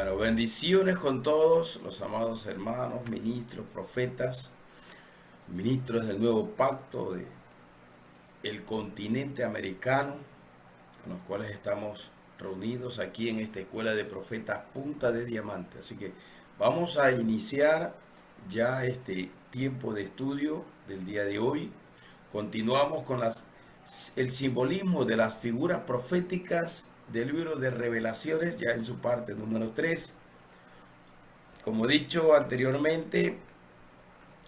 Bueno, bendiciones con todos los amados hermanos, ministros, profetas, ministros del nuevo pacto de el continente americano, con los cuales estamos reunidos aquí en esta escuela de profetas Punta de Diamante. Así que vamos a iniciar ya este tiempo de estudio del día de hoy. Continuamos con el simbolismo de las figuras proféticas del libro de Revelaciones, ya en su parte número 3. Como he dicho anteriormente,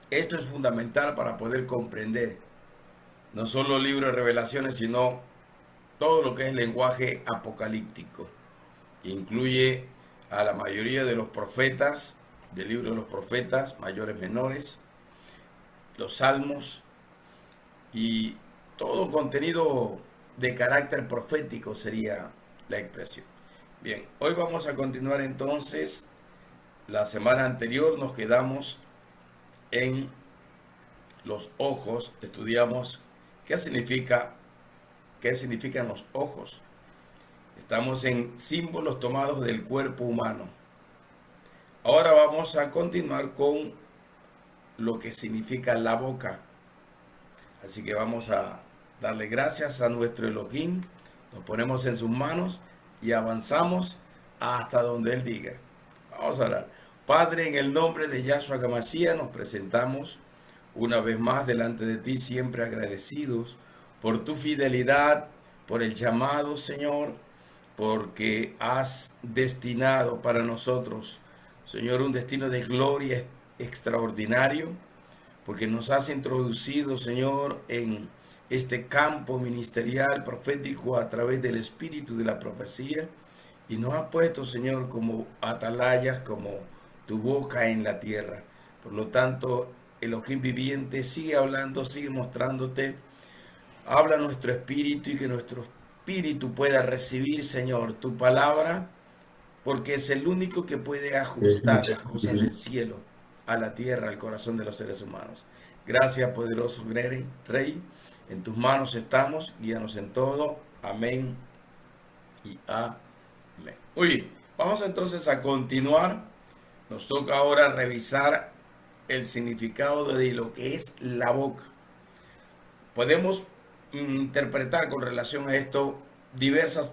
esto es fundamental para poder comprender no solo el libro de Revelaciones, sino todo lo que es lenguaje apocalíptico, que incluye a la mayoría de los profetas, del libro de los profetas, mayores, menores, los salmos y todo contenido de carácter profético sería la expresión. Bien, hoy vamos a continuar entonces. La semana anterior nos quedamos en los ojos, estudiamos qué significan los ojos. Estamos en símbolos tomados del cuerpo humano. Ahora vamos a continuar con lo que significa la boca. Así que vamos a darle gracias a nuestro Elohim, nos ponemos en sus manos y avanzamos hasta donde Él diga. Vamos a orar. Padre, en el nombre de Yahshua HaMashiach nos presentamos una vez más delante de ti, siempre agradecidos por tu fidelidad, por el llamado, Señor, porque has destinado para nosotros, Señor, un destino de gloria extraordinario, porque nos has introducido, Señor, en este campo ministerial profético a través del espíritu de la profecía, y nos has puesto, Señor, como atalayas, como tu boca en la tierra. Por lo tanto, Elohim viviente, sigue hablando, sigue mostrándote. Habla nuestro espíritu y que nuestro espíritu pueda recibir, Señor, tu palabra, porque es el único que puede ajustar las cosas del cielo a la tierra, al corazón de los seres humanos. Gracias, poderoso Rey. En tus manos estamos, guíanos en todo. Amén y amén. Oye, vamos entonces a continuar. Nos toca ahora revisar el significado de lo que es la boca. Podemos interpretar con relación a esto diversas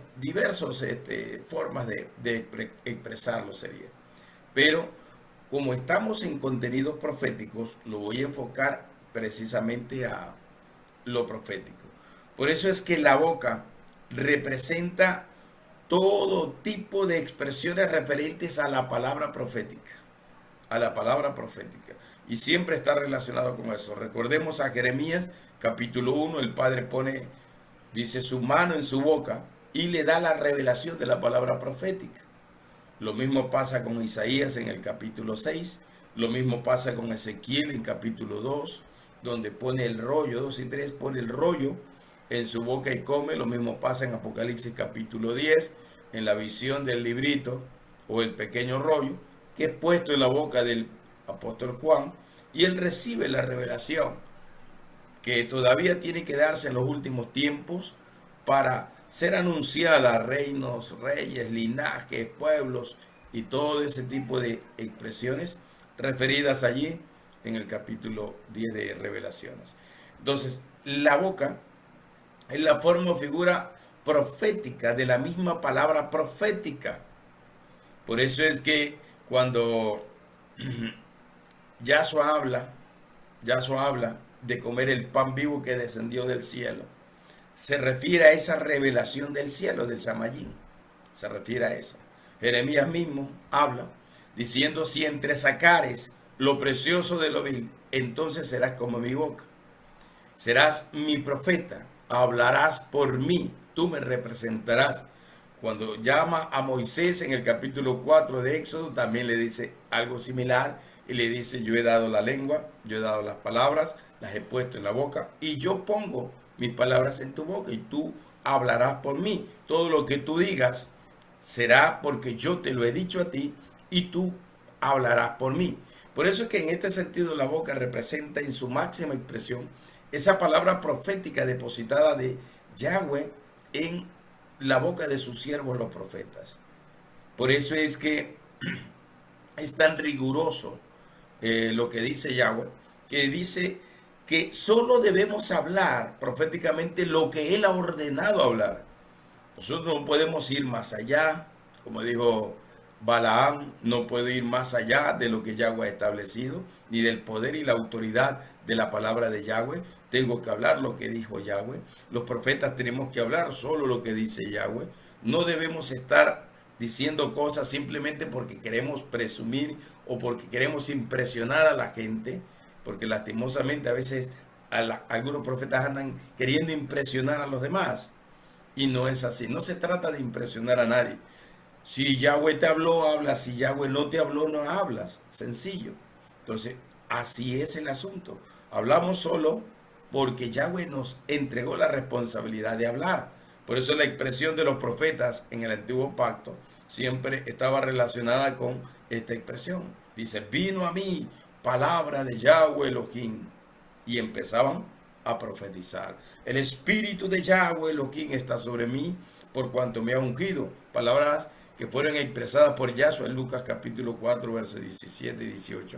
formas de expresarlo sería. Pero como estamos en contenidos proféticos, lo voy a enfocar precisamente a lo profético. Por eso es que la boca representa todo tipo de expresiones referentes a la palabra profética. A la palabra profética. Y siempre está relacionado con eso. Recordemos a Jeremías, capítulo 1, el Padre dice su mano en su boca y le da la revelación de la palabra profética. Lo mismo pasa con Isaías en el capítulo 6, lo mismo pasa con Ezequiel en capítulo 2, donde pone el rollo, 2 y 3, pone el rollo en su boca y come. Lo mismo pasa en Apocalipsis capítulo 10, en la visión del librito o el pequeño rollo, que es puesto en la boca del apóstol Juan, y él recibe la revelación que todavía tiene que darse en los últimos tiempos para ser anunciada a reinos, reyes, linajes, pueblos y todo ese tipo de expresiones referidas allí en el capítulo 10 de Revelaciones. Entonces, la boca es la forma o figura profética de la misma palabra profética. Por eso es que cuando Yahshua habla de comer el pan vivo que descendió del cielo, se refiere a esa revelación del cielo, del Shamayim. Se refiere a eso. Jeremías mismo habla diciendo: si entresacares lo precioso de lo vil, entonces serás como mi boca. Serás mi profeta, hablarás por mí, tú me representarás. Cuando llama a Moisés en el capítulo 4 de Éxodo, también le dice algo similar y le dice: yo he dado la lengua, yo he dado las palabras, las he puesto en la boca y yo pongo mis palabras en tu boca y tú hablarás por mí. Todo lo que tú digas será porque yo te lo he dicho a ti y tú hablarás por mí. Por eso es que en este sentido la boca representa en su máxima expresión esa palabra profética depositada de Yahweh en la boca de sus siervos los profetas. Por eso es que es tan riguroso lo que dice Yahweh, que dice que solo debemos hablar proféticamente lo que Él ha ordenado hablar. Nosotros no podemos ir más allá, como dijo Balaam, no puedo ir más allá de lo que Yahweh ha establecido, ni del poder y la autoridad de la palabra de Yahweh. Tengo que hablar lo que dijo Yahweh. Los profetas tenemos que hablar solo lo que dice Yahweh. No debemos estar diciendo cosas simplemente porque queremos presumir o porque queremos impresionar a la gente, porque lastimosamente a veces algunos profetas andan queriendo impresionar a los demás. Y no es así. No se trata de impresionar a nadie. Si Yahweh te habló, hablas. Si Yahweh no te habló, no hablas. Sencillo. Entonces, así es el asunto. Hablamos solo porque Yahweh nos entregó la responsabilidad de hablar. Por eso la expresión de los profetas en el antiguo pacto siempre estaba relacionada con esta expresión. Dice, vino a mí palabra de Yahweh Elohim. Y empezaban a profetizar. El espíritu de Yahweh Elohim está sobre mí por cuanto me ha ungido. Palabras que fueron expresadas por Yahshua en Lucas capítulo 4, versos 17 y 18.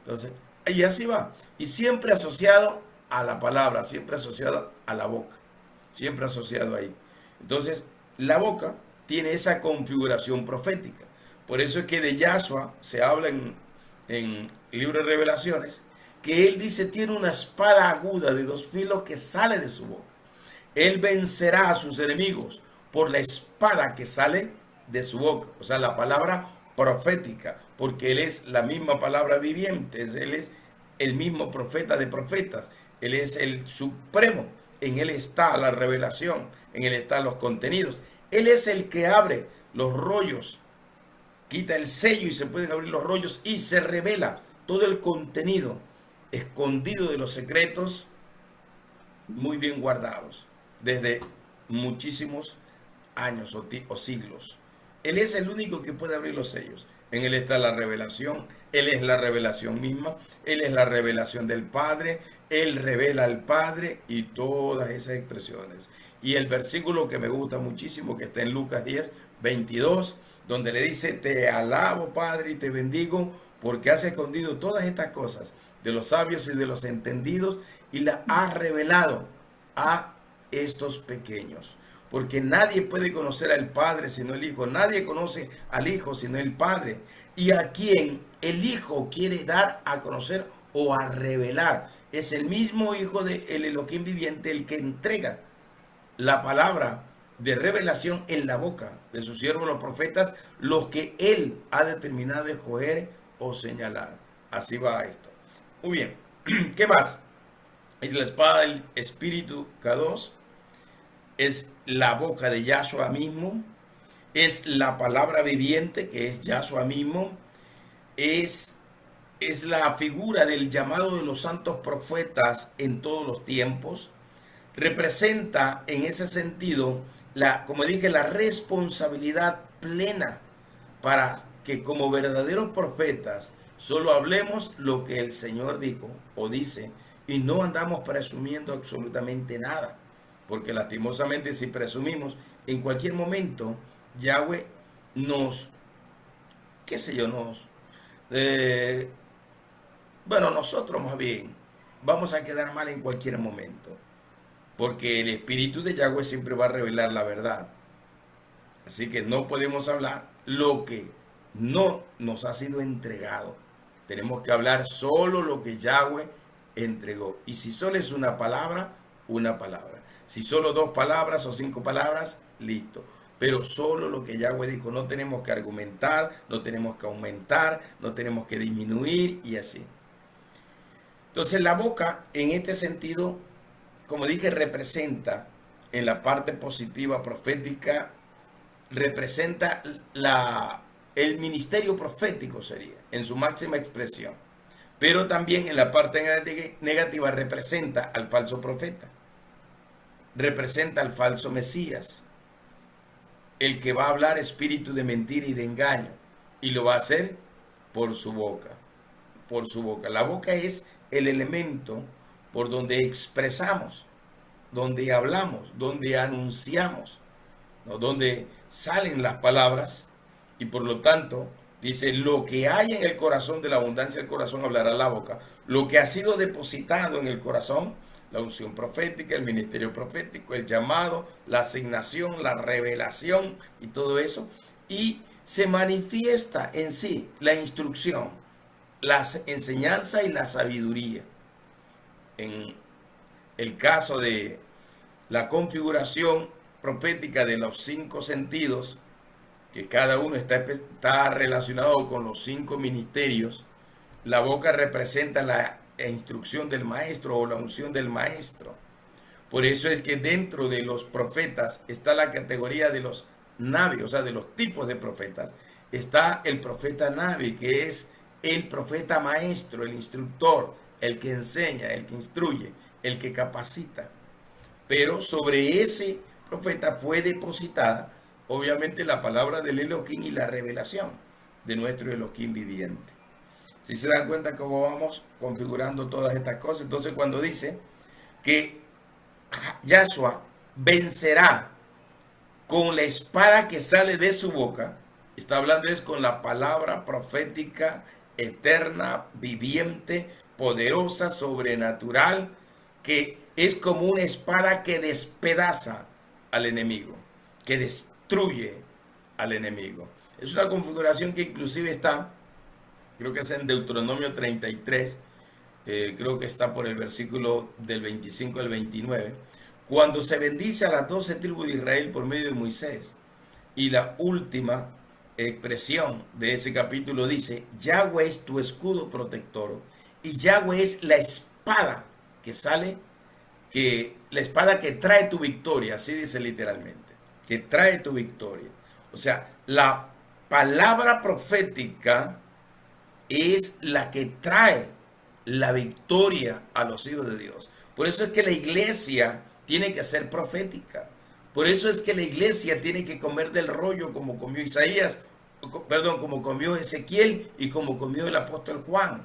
Entonces, y así va. Y siempre asociado a la palabra, siempre asociado a la boca, siempre asociado ahí. Entonces, la boca tiene esa configuración profética. Por eso es que de Yahshua se habla en el libro de Revelaciones, que él dice tiene una espada aguda de 2 filos que sale de su boca. Él vencerá a sus enemigos por la espada que sale de su boca. O sea, la palabra profética, porque él es la misma palabra viviente, él es el mismo profeta de profetas, él es el supremo, en él está la revelación, en él están los contenidos. Él es el que abre los rollos, quita el sello y se pueden abrir los rollos y se revela todo el contenido escondido de los secretos muy bien guardados desde muchísimos años o siglos. Él es el único que puede abrir los sellos. En él está la revelación, él es la revelación misma, él es la revelación del Padre, él revela al Padre y todas esas expresiones. Y el versículo que me gusta muchísimo, que está en Lucas 10, 22, donde le dice, te alabo Padre y te bendigo porque has escondido todas estas cosas de los sabios y de los entendidos y las has revelado a estos pequeños. Porque nadie puede conocer al Padre sino el Hijo. Nadie conoce al Hijo sino el Padre. Y a quien el Hijo quiere dar a conocer o a revelar. Es el mismo Hijo del Elohim viviente el que entrega la palabra de revelación en la boca de sus siervos los profetas, los que él ha determinado escoger o señalar. Así va esto. Muy bien. ¿Qué más? Es la espada del Espíritu K2. Es la boca de Yahshua mismo, es la palabra viviente que es Yahshua mismo, es la figura del llamado de los santos profetas en todos los tiempos, representa en ese sentido, como dije, la responsabilidad plena para que como verdaderos profetas solo hablemos lo que el Señor dijo o dice y no andamos presumiendo absolutamente nada. Porque lastimosamente si presumimos, en cualquier momento Yahweh nos, qué sé yo, bueno, nosotros más bien vamos a quedar mal en cualquier momento. Porque el Espíritu de Yahweh siempre va a revelar la verdad. Así que no podemos hablar lo que no nos ha sido entregado. Tenemos que hablar solo lo que Yahweh entregó. Y si solo es una palabra, una palabra. Si solo 2 palabras o 5 palabras, listo. Pero solo lo que Yahweh dijo. No tenemos que argumentar, no tenemos que aumentar, no tenemos que disminuir y así. Entonces la boca, en este sentido, como dije, representa en la parte positiva profética, representa el ministerio profético sería, en su máxima expresión. Pero también en la parte negativa representa al falso profeta. Representa al falso Mesías, el que va a hablar espíritu de mentira y de engaño, y lo va a hacer por su boca, por su boca. La boca es el elemento por donde expresamos, donde hablamos, donde anunciamos, ¿no? Donde salen las palabras, y por lo tanto Dice, lo que hay en el corazón, de la abundancia del corazón hablará la boca. Lo que ha sido depositado en el corazón, la unción profética, el ministerio profético, el llamado, la asignación, la revelación y todo eso. Y se manifiesta en sí la instrucción, la enseñanza y la sabiduría. En el caso de la configuración profética de los 5 sentidos, que cada uno está relacionado con los 5 ministerios, la boca representa la instrucción del maestro o la unción del maestro. Por eso es que dentro de los profetas está la categoría de los nabi, o sea, de los tipos de profetas. Está el profeta nabi, que es el profeta maestro, el instructor, el que enseña, el que instruye, el que capacita. Pero sobre ese profeta fue depositada, obviamente, la palabra del Elohim y la revelación de nuestro Elohim viviente. Si se dan cuenta cómo vamos configurando todas estas cosas, entonces cuando dice que Yahshua vencerá con la espada que sale de su boca, está hablando es con la palabra profética, eterna, viviente, poderosa, sobrenatural, que es como una espada que despedaza al enemigo, que destruye al enemigo. Es una configuración que inclusive está, creo que es en Deuteronomio 33, creo que está por el versículo del 25 al 29, cuando se bendice a las 12 tribus de Israel por medio de Moisés. Y la última expresión de ese capítulo dice, Yahweh es tu escudo protector y Yahweh es la espada que sale, que la espada que trae tu victoria, así dice literalmente, que trae tu victoria. O sea, la palabra profética es la que trae la victoria a los hijos de Dios. Por eso es que la iglesia tiene que ser profética. Por eso es que la iglesia tiene que comer del rollo como comió Isaías, perdón, como comió Ezequiel y como comió el apóstol Juan.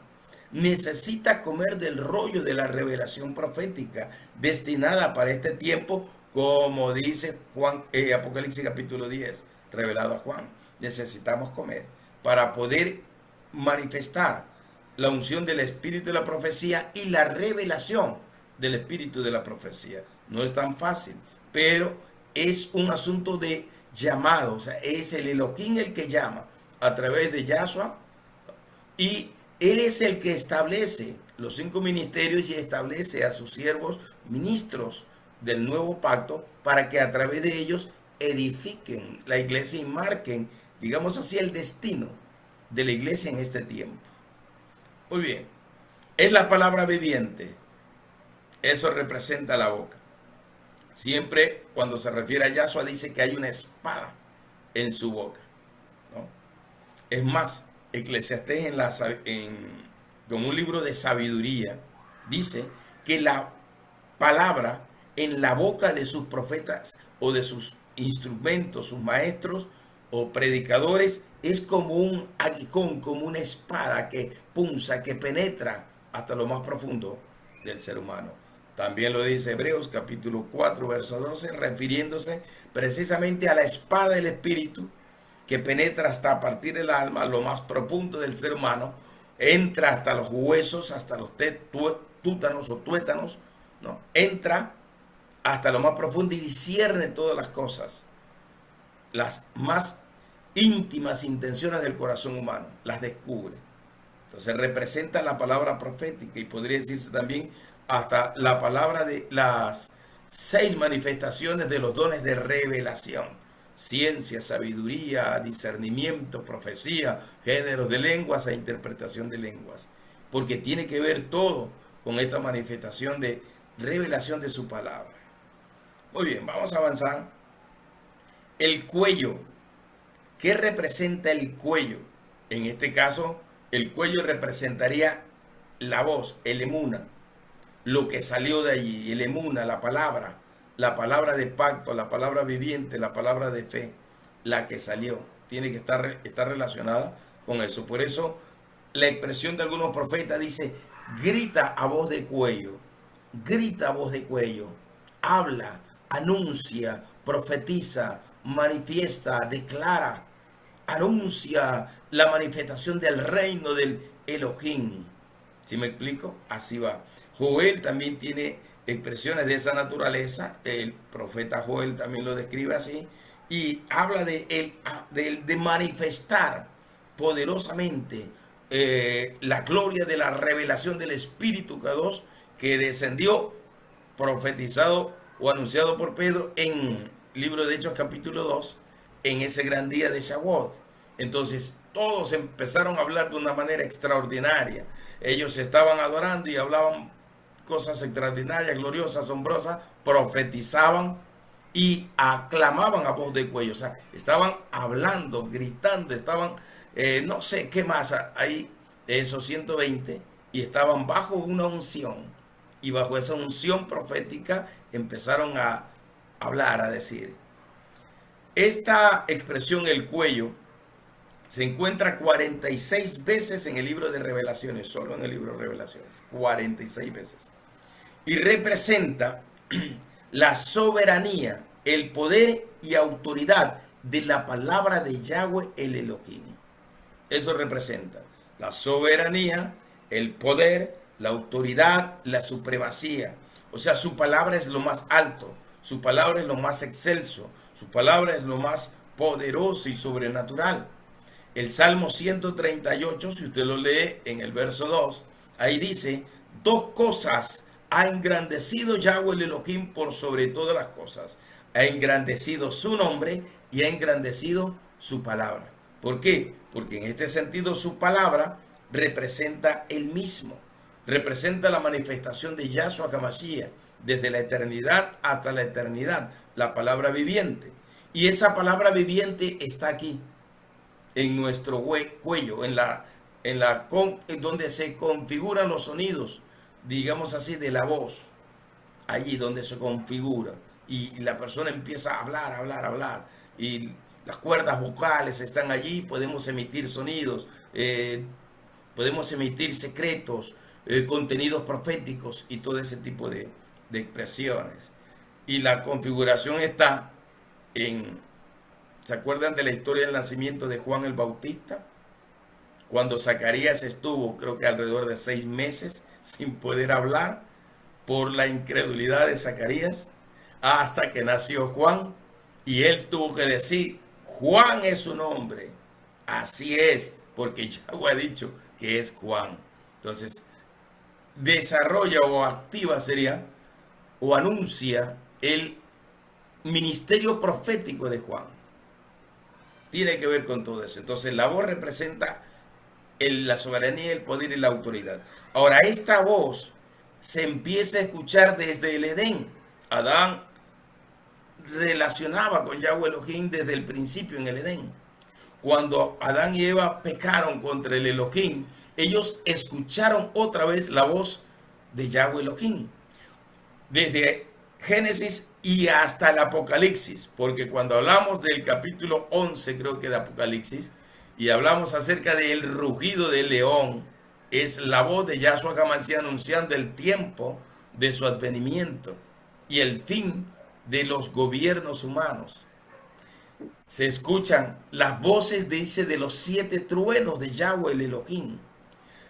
Necesita comer del rollo de la revelación profética destinada para este tiempo, como dice Juan, Apocalipsis capítulo 10, revelado a Juan. Necesitamos comer para poder manifestar la unción del espíritu de la profecía y la revelación del espíritu de la profecía. No es tan fácil, pero es un asunto de llamado. O sea, es el Elohim el que llama a través de Yahshua, y él es el que establece los 5 ministerios y establece a sus siervos ministros del nuevo pacto para que a través de ellos edifiquen la iglesia y marquen, digamos así, el destino de la iglesia en este tiempo. Muy bien, es la palabra viviente. Eso representa la boca. Siempre cuando se refiere a Yahshua dice que hay una espada en su boca, ¿no? Es más, Eclesiastés como un libro de sabiduría dice que la palabra en la boca de sus profetas o de sus instrumentos, sus maestros o predicadores, es como un aguijón, como una espada que punza, que penetra hasta lo más profundo del ser humano. También lo dice Hebreos capítulo 4, verso 12, refiriéndose precisamente a la espada del Espíritu, que penetra hasta partir el alma, lo más profundo del ser humano, entra hasta los huesos, hasta los tútanos o tuétanos, ¿no? Entra hasta lo más profundo y discierne todas las cosas, las más íntimas intenciones del corazón humano, las descubre. Entonces representa la palabra profética y podría decirse también hasta la palabra de las 6 manifestaciones de los dones de revelación: ciencia, sabiduría, discernimiento, profecía, géneros de lenguas e interpretación de lenguas. Porque tiene que ver todo con esta manifestación de revelación de su palabra. Muy bien, vamos a avanzar. El cuello. ¿Qué representa el cuello? En este caso, el cuello representaría la voz, el emuna, lo que salió de allí, el emuna, la palabra de pacto, la palabra viviente, la palabra de fe, la que salió, tiene que estar relacionada con eso. Por eso la expresión de algunos profetas dice, grita a voz de cuello, grita a voz de cuello, habla, anuncia, profetiza, manifiesta, declara anuncia la manifestación del reino del Elohim. ¿Sí me explico? Así va. Joel también tiene expresiones de esa naturaleza. El profeta Joel también lo describe así. Y habla de manifestar poderosamente la gloria de la revelación del Espíritu K2 que descendió, profetizado o anunciado por Pedro en libro de Hechos capítulo 2, en ese gran día de Shavuot. Entonces todos empezaron a hablar de una manera extraordinaria. Ellos estaban adorando y hablaban cosas extraordinarias, gloriosas, asombrosas, profetizaban y aclamaban a voz de cuello. O sea, estaban hablando, gritando, estaban, no sé qué más, ahí esos 120, y estaban bajo una unción. Y bajo esa unción profética empezaron a hablar, a decir. Esta expresión, el cuello, se encuentra 46 veces en el libro de Revelaciones, solo en el libro de Revelaciones, 46 veces. Y representa la soberanía, el poder y autoridad de la palabra de Yahweh el Elohim. Eso representa la soberanía, el poder, la autoridad, la supremacía. O sea, su palabra es lo más alto, su palabra es lo más excelso, su palabra es lo más poderoso y sobrenatural. El Salmo 138, si usted lo lee en el verso 2, ahí dice, dos cosas ha engrandecido Yahweh el Elohim por sobre todas las cosas. Ha engrandecido su nombre y ha engrandecido su palabra. ¿Por qué? Porque en este sentido su palabra representa el mismo. Representa la manifestación de Yahshua HaMashiach desde la eternidad hasta la eternidad. La palabra viviente. Y esa palabra viviente está aquí, en nuestro cuello, en donde se configuran los sonidos, digamos así, de la voz, allí donde se configura y la persona empieza a hablar, hablar, y las cuerdas vocales están allí, podemos emitir sonidos, podemos emitir secretos, contenidos proféticos y todo ese tipo de expresiones. Y la configuración está ¿se acuerdan de la historia del nacimiento de Juan el Bautista? Cuando Zacarías estuvo, creo que alrededor de 6 meses sin poder hablar por la incredulidad de Zacarías, hasta que nació Juan y él tuvo que decir, Juan es su nombre. Así es, porque Yahweh ha dicho que es Juan. Entonces, desarrolla o activa sería, o anuncia el ministerio profético de Juan. Tiene que ver con todo eso. Entonces, la voz representa la soberanía, el poder y la autoridad. Ahora, esta voz se empieza a escuchar desde el Edén. Adán relacionaba con Yahweh Elohim desde el principio en el Edén. Cuando Adán y Eva pecaron contra el Elohim, ellos escucharon otra vez la voz de Yahweh Elohim. Desde Génesis y hasta el Apocalipsis, porque cuando hablamos del capítulo 11, creo que de Apocalipsis, y hablamos acerca del rugido del león, es la voz de Yahshua HaMashiach anunciando el tiempo de su advenimiento y el fin de los gobiernos humanos. Se escuchan las voces, dice, de los 7 truenos de Yahweh el Elohim.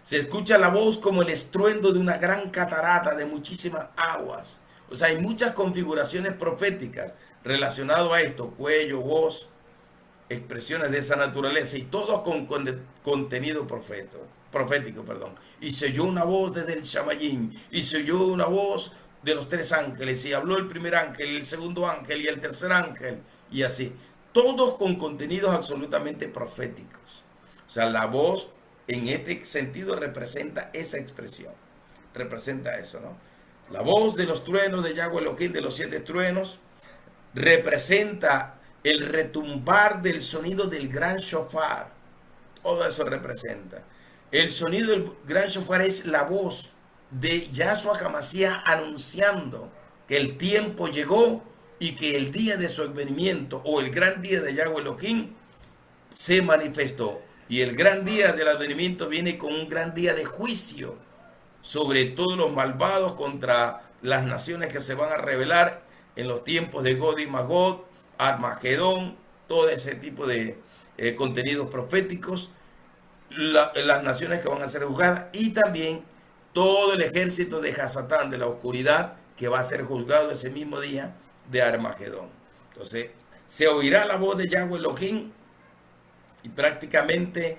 Se escucha la voz como el estruendo de una gran catarata de muchísimas aguas. O sea, hay muchas configuraciones proféticas relacionadas a esto, cuello, voz, expresiones de esa naturaleza y todo con contenido profético. Y se oyó una voz desde el Shamayim, y se oyó una voz de los 3 ángeles, y habló el primer ángel, el segundo ángel y el tercer ángel, y así. Todos con contenidos absolutamente proféticos. O sea, la voz en este sentido representa esa expresión. Representa eso, ¿no? La voz de los truenos de Yahweh Elohim, de los 7 truenos, representa el retumbar del sonido del gran shofar. Todo eso representa. El sonido del gran shofar es la voz de Yahshua HaMashiach anunciando que el tiempo llegó y que el día de su advenimiento o el gran día de Yahweh Elohim se manifestó. Y el gran día del advenimiento viene con un gran día de juicio sobre todos los malvados contra las naciones que se van a rebelar en los tiempos de Gog y Magog, Armagedón, todo ese tipo de contenidos proféticos, las naciones que van a ser juzgadas y también todo el ejército de Hasatán, de la oscuridad, que va a ser juzgado ese mismo día de Armagedón. Entonces, se oirá la voz de Yahweh Elohim y prácticamente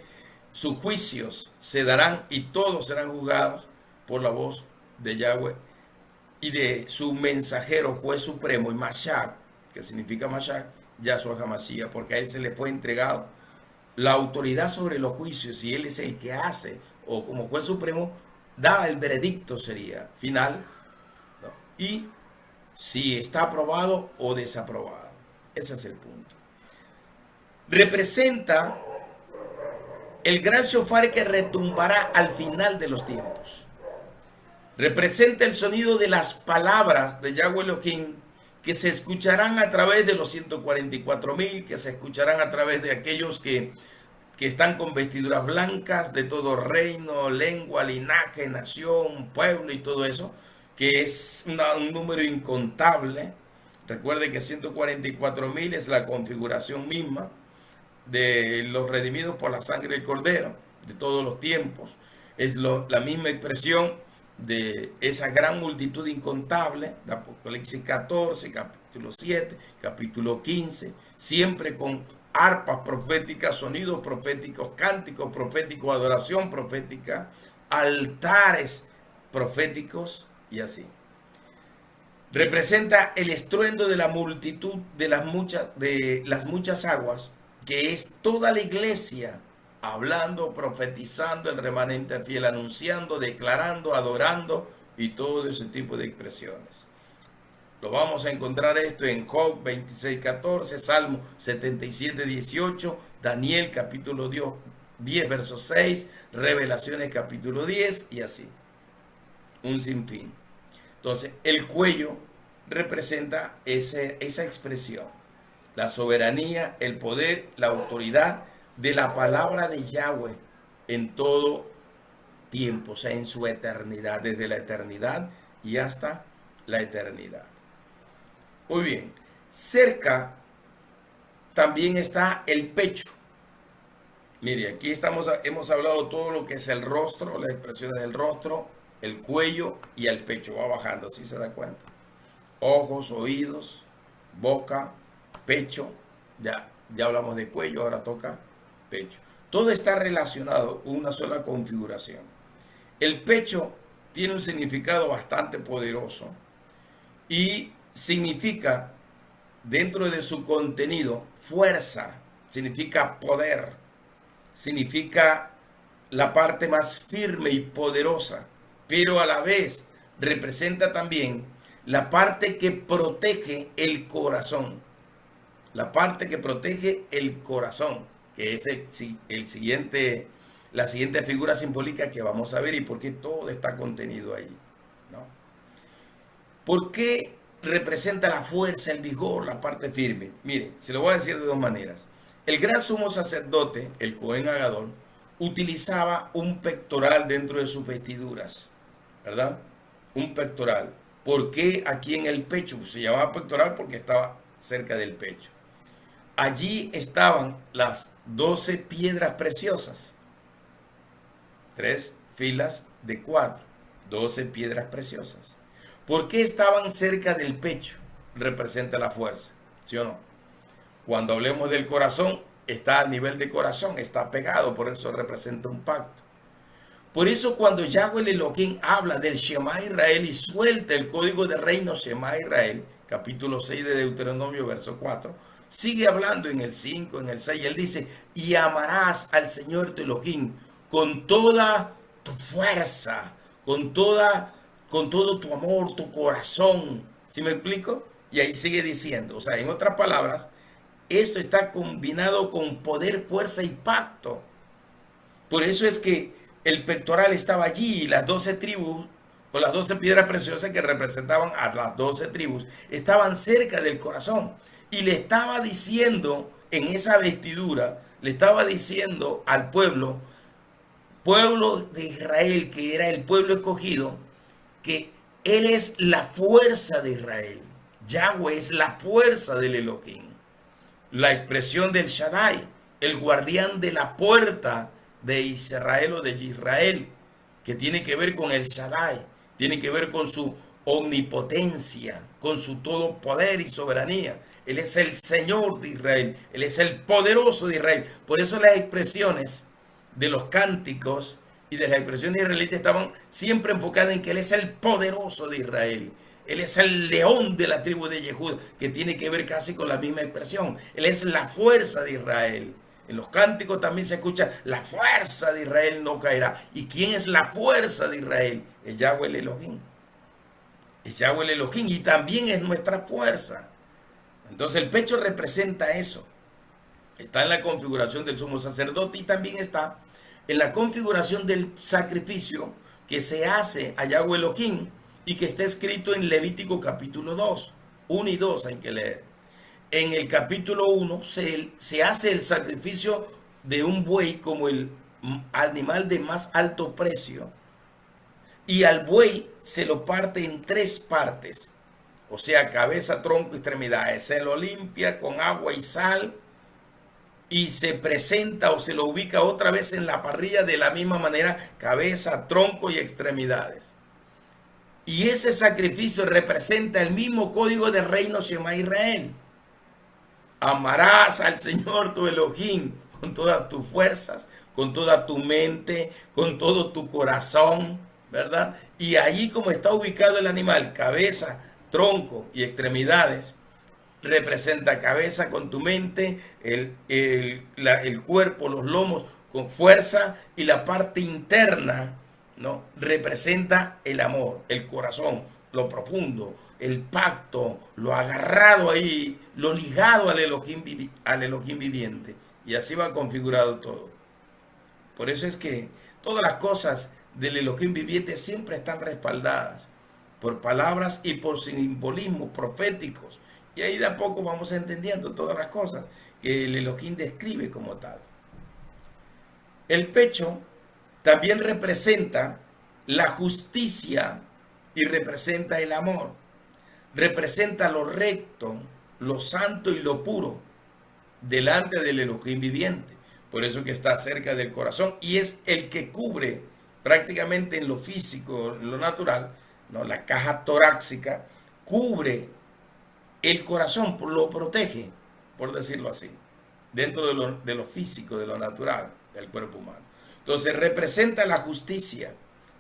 sus juicios se darán y todos serán juzgados por la voz de Yahweh y de su mensajero, juez supremo, y Mashiach, que significa Mashiach, Yahshua HaMashiach, porque a él se le fue entregado la autoridad sobre los juicios y él es el que hace, o como juez supremo, da el veredicto, sería final, ¿no? Y si está aprobado o desaprobado. Ese es el punto. Representa el gran shofar que retumbará al final de los tiempos. Representa el sonido de las palabras de Yahweh Elohim que se escucharán a través de los 144,000, que se escucharán a través de aquellos que están con vestiduras blancas de todo reino, lengua, linaje, nación, pueblo y todo eso, que es un número incontable. Recuerde que 144,000 es la configuración misma de los redimidos por la sangre del Cordero, de todos los tiempos. Es la misma expresión de esa gran multitud incontable, de Apocalipsis 14, capítulo 7, capítulo 15, siempre con arpas proféticas, sonidos proféticos, cánticos proféticos, adoración profética, altares proféticos y así. Representa el estruendo de la multitud de las muchas aguas, que es toda la iglesia hablando, profetizando, el remanente fiel, anunciando, declarando, adorando y todo ese tipo de expresiones. Lo vamos a encontrar esto en Job 26:14, Salmo 77:18, Daniel capítulo 10, verso 6, Revelaciones capítulo 10 y así. Un sinfín. Entonces, el cuello representa esa expresión, la soberanía, el poder, la autoridad de la palabra de Yahweh en todo tiempo, o sea, en su eternidad, desde la eternidad y hasta la eternidad. Muy bien, cerca también está el pecho. Mire, aquí hemos hablado todo lo que es el rostro, las expresiones del rostro, el cuello y el pecho. Va bajando, así se da cuenta. Ojos, oídos, boca, pecho. Ya hablamos de cuello, ahora toca pecho. Todo está relacionado, una sola configuración. El pecho tiene un significado bastante poderoso y significa, dentro de su contenido, fuerza, significa poder, significa la parte más firme y poderosa, pero a la vez representa también la parte que protege el corazón, la parte que protege el corazón, que es la siguiente figura simbólica que vamos a ver y por qué todo está contenido ahí, ¿no? ¿Por qué representa la fuerza, el vigor, la parte firme? Mire, se lo voy a decir de dos maneras. El gran sumo sacerdote, el Cohen Agadón, utilizaba un pectoral dentro de sus vestiduras, ¿verdad? Un pectoral. ¿Por qué aquí en el pecho? Pues se llamaba pectoral porque estaba cerca del pecho. Allí estaban las 12 piedras preciosas. 3 filas de 4. 12 piedras preciosas. ¿Por qué estaban cerca del pecho? Representa la fuerza, ¿sí o no? Cuando hablemos del corazón, está a nivel de corazón, está pegado, por eso representa un pacto. Por eso cuando Yahweh Elohim habla del Shema Israel y suelta el código de reino Shema Israel, capítulo 6 de Deuteronomio, verso 4, sigue hablando en el 5, en el 6, él dice, y amarás al Señor tu Elohim con toda tu fuerza, con todo tu amor, tu corazón. ¿Sí me explico? Y ahí sigue diciendo, o sea, en otras palabras, esto está combinado con poder, fuerza y pacto. Por eso es que el pectoral estaba allí y las 12 tribus, o las 12 piedras preciosas que representaban a las 12 tribus, estaban cerca del corazón. Y le estaba diciendo en esa vestidura, le estaba diciendo al pueblo de Israel, que era el pueblo escogido, que Él es la fuerza de Israel. Yahweh es la fuerza del Elohim. La expresión del Shaddai, el guardián de la puerta de Israel o de Israel, que tiene que ver con el Shaddai, tiene que ver con su omnipotencia, con su todo poder y soberanía. Él es el Señor de Israel, Él es el poderoso de Israel. Por eso las expresiones de los cánticos y de las expresiones israelitas estaban siempre enfocadas en que Él es el poderoso de Israel. Él es el león de la tribu de Yehud, que tiene que ver casi con la misma expresión. Él es la fuerza de Israel. En los cánticos también se escucha: la fuerza de Israel no caerá. ¿Y quién es la fuerza de Israel? Es Yahweh el Elohim. Es Yahweh el Elohim, y también es nuestra fuerza. Entonces el pecho representa eso. Está en la configuración del sumo sacerdote y también está en la configuración del sacrificio que se hace a Yahweh Elohim y que está escrito en Levítico capítulo 2. 1 y 2 hay que leer. En el capítulo 1 se hace el sacrificio de un buey como el animal de más alto precio, y al buey se lo parte en 3 partes, o sea, cabeza, tronco y extremidades. Se lo limpia con agua y sal y se presenta o se lo ubica otra vez en la parrilla de la misma manera: cabeza, tronco y extremidades. Y ese sacrificio representa el mismo código del reino Shema Israel. Amarás al Señor tu Elohim con todas tus fuerzas, con toda tu mente, con todo tu corazón, ¿verdad? Y allí, como está ubicado el animal, cabeza, tronco y extremidades, representa cabeza con tu mente, el cuerpo, los lomos con fuerza, y la parte interna, ¿no?, representa el amor, el corazón, lo profundo, el pacto, lo agarrado ahí, lo ligado al Elohim viviente. Y así va configurado todo. Por eso es que todas las cosas del Elohim viviente siempre están respaldadas por palabras y por simbolismos proféticos. Y ahí de a poco vamos entendiendo todas las cosas que el Elohim describe como tal. El pecho también representa la justicia y representa el amor. Representa lo recto, lo santo y lo puro delante del Elohim viviente. Por eso que está cerca del corazón y es el que cubre prácticamente en lo físico, en lo natural, ¿no?, la caja torácica cubre el corazón, lo protege, por decirlo así, dentro de lo físico, de lo natural del cuerpo humano. Entonces representa la justicia,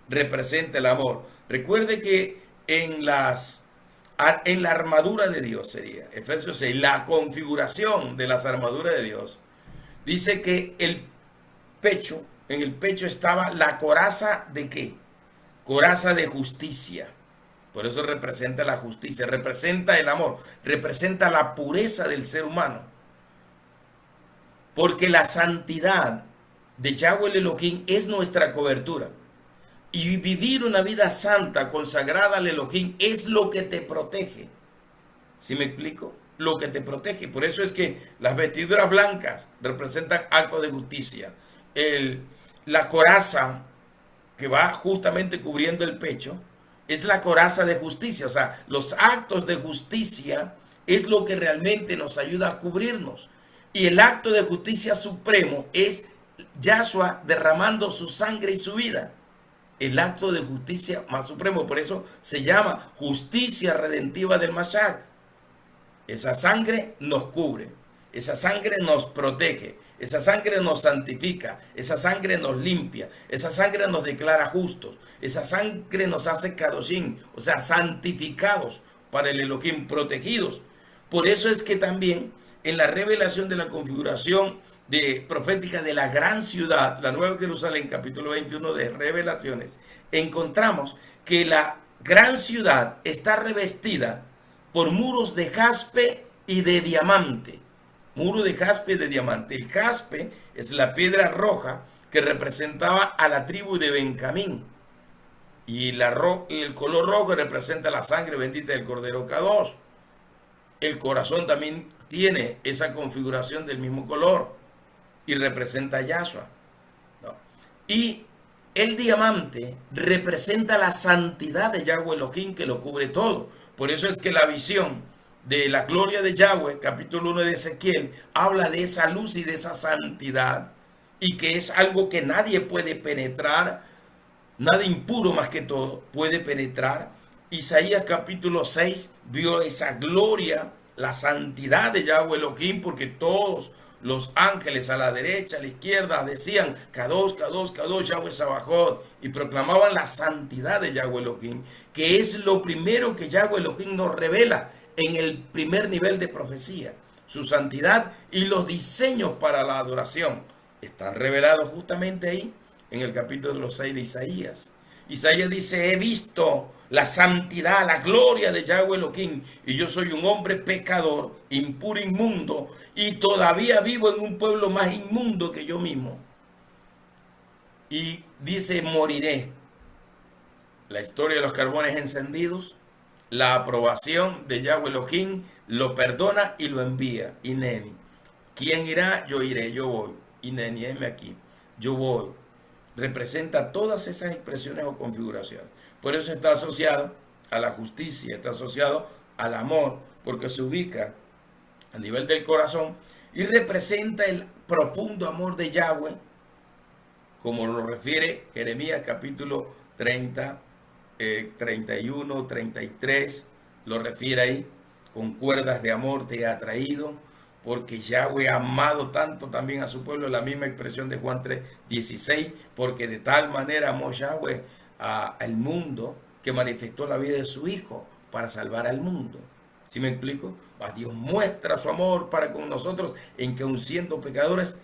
representa el amor. Recuerde que en la armadura de Dios, sería Efesios 6, la configuración de las armaduras de Dios, dice que en el pecho estaba la coraza de ¿qué? Coraza de justicia. Por eso representa la justicia, representa el amor, representa la pureza del ser humano. Porque la santidad de Yahweh el Elohim es nuestra cobertura. Y vivir una vida santa, consagrada al Elohim, es lo que te protege. ¿Sí me explico? Lo que te protege. Por eso es que las vestiduras blancas representan actos de justicia. La coraza que va justamente cubriendo el pecho es la coraza de justicia. O sea, los actos de justicia es lo que realmente nos ayuda a cubrirnos. Y el acto de justicia supremo es Yahshua derramando su sangre y su vida. El acto de justicia más supremo. Por eso se llama justicia redentiva del Mashiach. Esa sangre nos cubre. Esa sangre nos protege. Esa sangre nos santifica. Esa sangre nos limpia. Esa sangre nos declara justos. Esa sangre nos hace kadoshim, o sea, santificados para el Elohim, protegidos. Por eso es que también en la revelación de la configuración profética de la gran ciudad, la Nueva Jerusalén, capítulo 21 de Revelaciones, encontramos que la gran ciudad está revestida por muros de jaspe y de diamante. Muro de jaspe y de diamante. El jaspe es la piedra roja que representaba a la tribu de Benjamín. Y el color rojo representa la sangre bendita del Cordero Kadosh. El corazón también tiene esa configuración del mismo color y representa a Yahshua, ¿no? Y el diamante representa la santidad de Yahweh Elohim, que lo cubre todo. Por eso es que la visión de la gloria de Yahweh, capítulo 1 de Ezequiel, habla de esa luz y de esa santidad, y que es algo que nadie puede penetrar, nada impuro más que todo puede penetrar. Isaías capítulo 6 vio esa gloria, la santidad de Yahweh Elohim, porque todos los ángeles a la derecha, a la izquierda decían Kadosh, Kadosh, Kadosh, Yahweh Sabaoth, y proclamaban la santidad de Yahweh Elohim, que es lo primero que Yahweh Elohim nos revela en el primer nivel de profecía. Su santidad y los diseños para la adoración están revelados justamente ahí en el capítulo 6 de Isaías. Isaías dice: he visto la santidad, la gloria de Yahweh Elohim, y yo soy un hombre pecador, impuro, inmundo, y todavía vivo en un pueblo más inmundo que yo mismo. Y dice: moriré. La historia de los carbones encendidos, la aprobación de Yahweh Elohim, lo perdona y lo envía. Ineni. ¿Quién irá? Yo iré, yo voy. Ineni, heme aquí. Yo voy. Representa todas esas expresiones o configuraciones. Por eso está asociado a la justicia, está asociado al amor, porque se ubica a nivel del corazón y representa el profundo amor de Yahweh, como lo refiere Jeremías capítulo 30, 31, 33, lo refiere ahí: con cuerdas de amor te ha traído, porque Yahweh ha amado tanto también a su pueblo, la misma expresión de Juan 3, 16, porque de tal manera amó Yahweh al mundo, que manifestó la vida de su Hijo para salvar al mundo. ¿Sí me explico? Dios muestra su amor para con nosotros en que, aun siendo pecadores,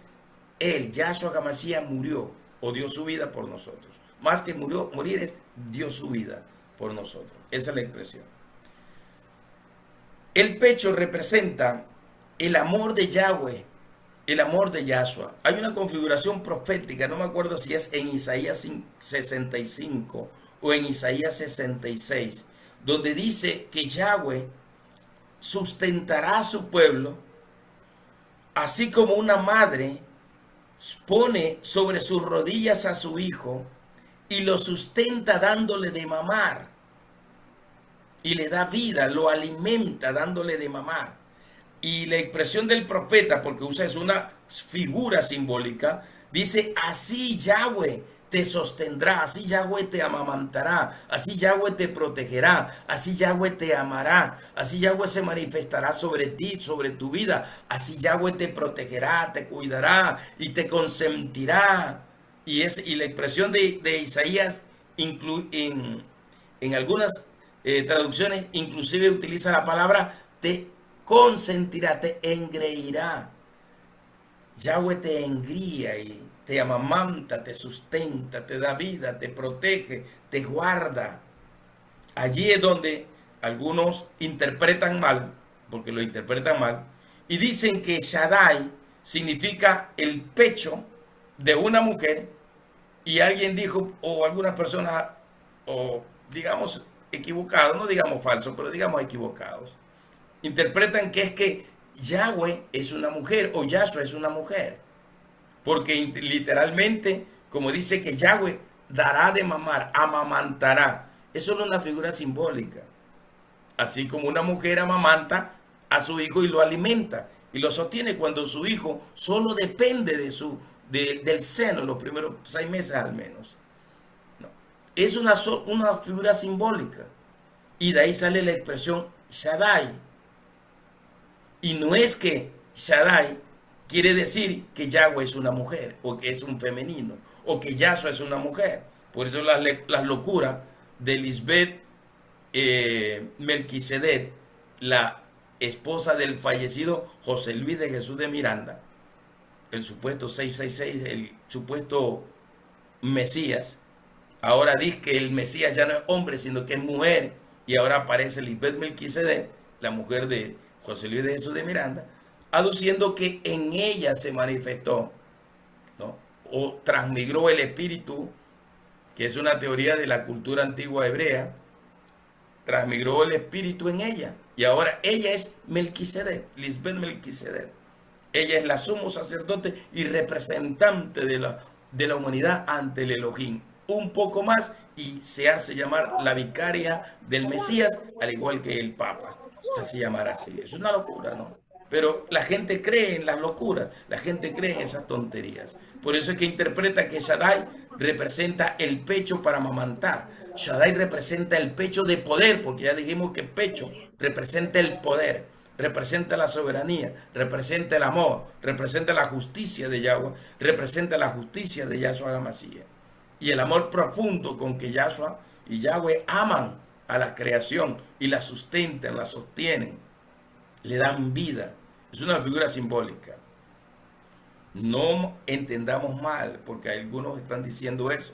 Él, Yahshua HaMashiach, murió o dio su vida por nosotros. Más que morir es dio su vida por nosotros. Esa es la expresión. El pecho representa el amor de Yahweh, el amor de Yahshua. Hay una configuración profética, no me acuerdo si es en Isaías 65 o en Isaías 66, donde dice que Yahweh sustentará a su pueblo, así como una madre pone sobre sus rodillas a su hijo y lo sustenta dándole de mamar, y le da vida, lo alimenta dándole de mamar. Y la expresión del profeta, porque usa es una figura simbólica, dice: así Yahweh te sostendrá, así Yahweh te amamantará, así Yahweh te protegerá, así Yahweh te amará, así Yahweh se manifestará sobre ti, sobre tu vida, así Yahweh te protegerá, te cuidará y te consentirá. Y la expresión de Isaías en algunas traducciones inclusive utiliza la palabra te consentirá, te engreirá. Yahweh te engría y te amamanta, te sustenta, te da vida, te protege, te guarda. Allí es donde algunos interpretan mal, porque lo interpretan mal, y dicen que Shaddai significa el pecho de una mujer, y alguien dijo, o algunas personas, o digamos equivocados, no digamos falsos, pero digamos equivocados, interpretan que es que Yahweh es una mujer o Yahshua es una mujer, porque literalmente, como dice que Yahweh dará de mamar, amamantará, eso no es una figura simbólica. Así como una mujer amamanta a su hijo y lo alimenta y lo sostiene cuando su hijo solo depende del seno los primeros 6 meses al menos. No. Es una figura simbólica, y de ahí sale la expresión Shaddai. Y no es que Shaddai quiere decir que Yahweh es una mujer, o que es un femenino, o que Yahshua es una mujer. Por eso las locuras de Lisbeth Melquisedec, la esposa del fallecido José Luis de Jesús de Miranda, el supuesto 666, el supuesto Mesías. Ahora dice que el Mesías ya no es hombre, sino que es mujer, y ahora aparece Lisbeth Melquisedec, la mujer de José Luis de Jesús de Miranda, aduciendo que en ella se manifestó, ¿no?, o transmigró el espíritu, que es una teoría de la cultura antigua hebrea. Transmigró el espíritu en ella, y ahora ella es Melquisedec, Lisbeth Melquisedec. Ella es la sumo sacerdote y representante de la humanidad ante el Elohim. Un poco más y se hace llamar la vicaria del Mesías, al igual que el Papa. gusta así llamar así. Es una locura, ¿no? Pero la gente cree en las locuras, la gente cree en esas tonterías. Por eso es que interpreta que Shaddai representa el pecho para amamantar. Shaddai representa el pecho de poder, porque ya dijimos que pecho representa el poder, representa la soberanía, representa el amor, representa la justicia de Yahweh, representa la justicia de Yahshua HaMashiach. Y el amor profundo con que Yahshua y Yahweh aman a la creación y la sustentan, la sostienen, le dan vida. Es una figura simbólica. No entendamos mal, porque algunos están diciendo eso.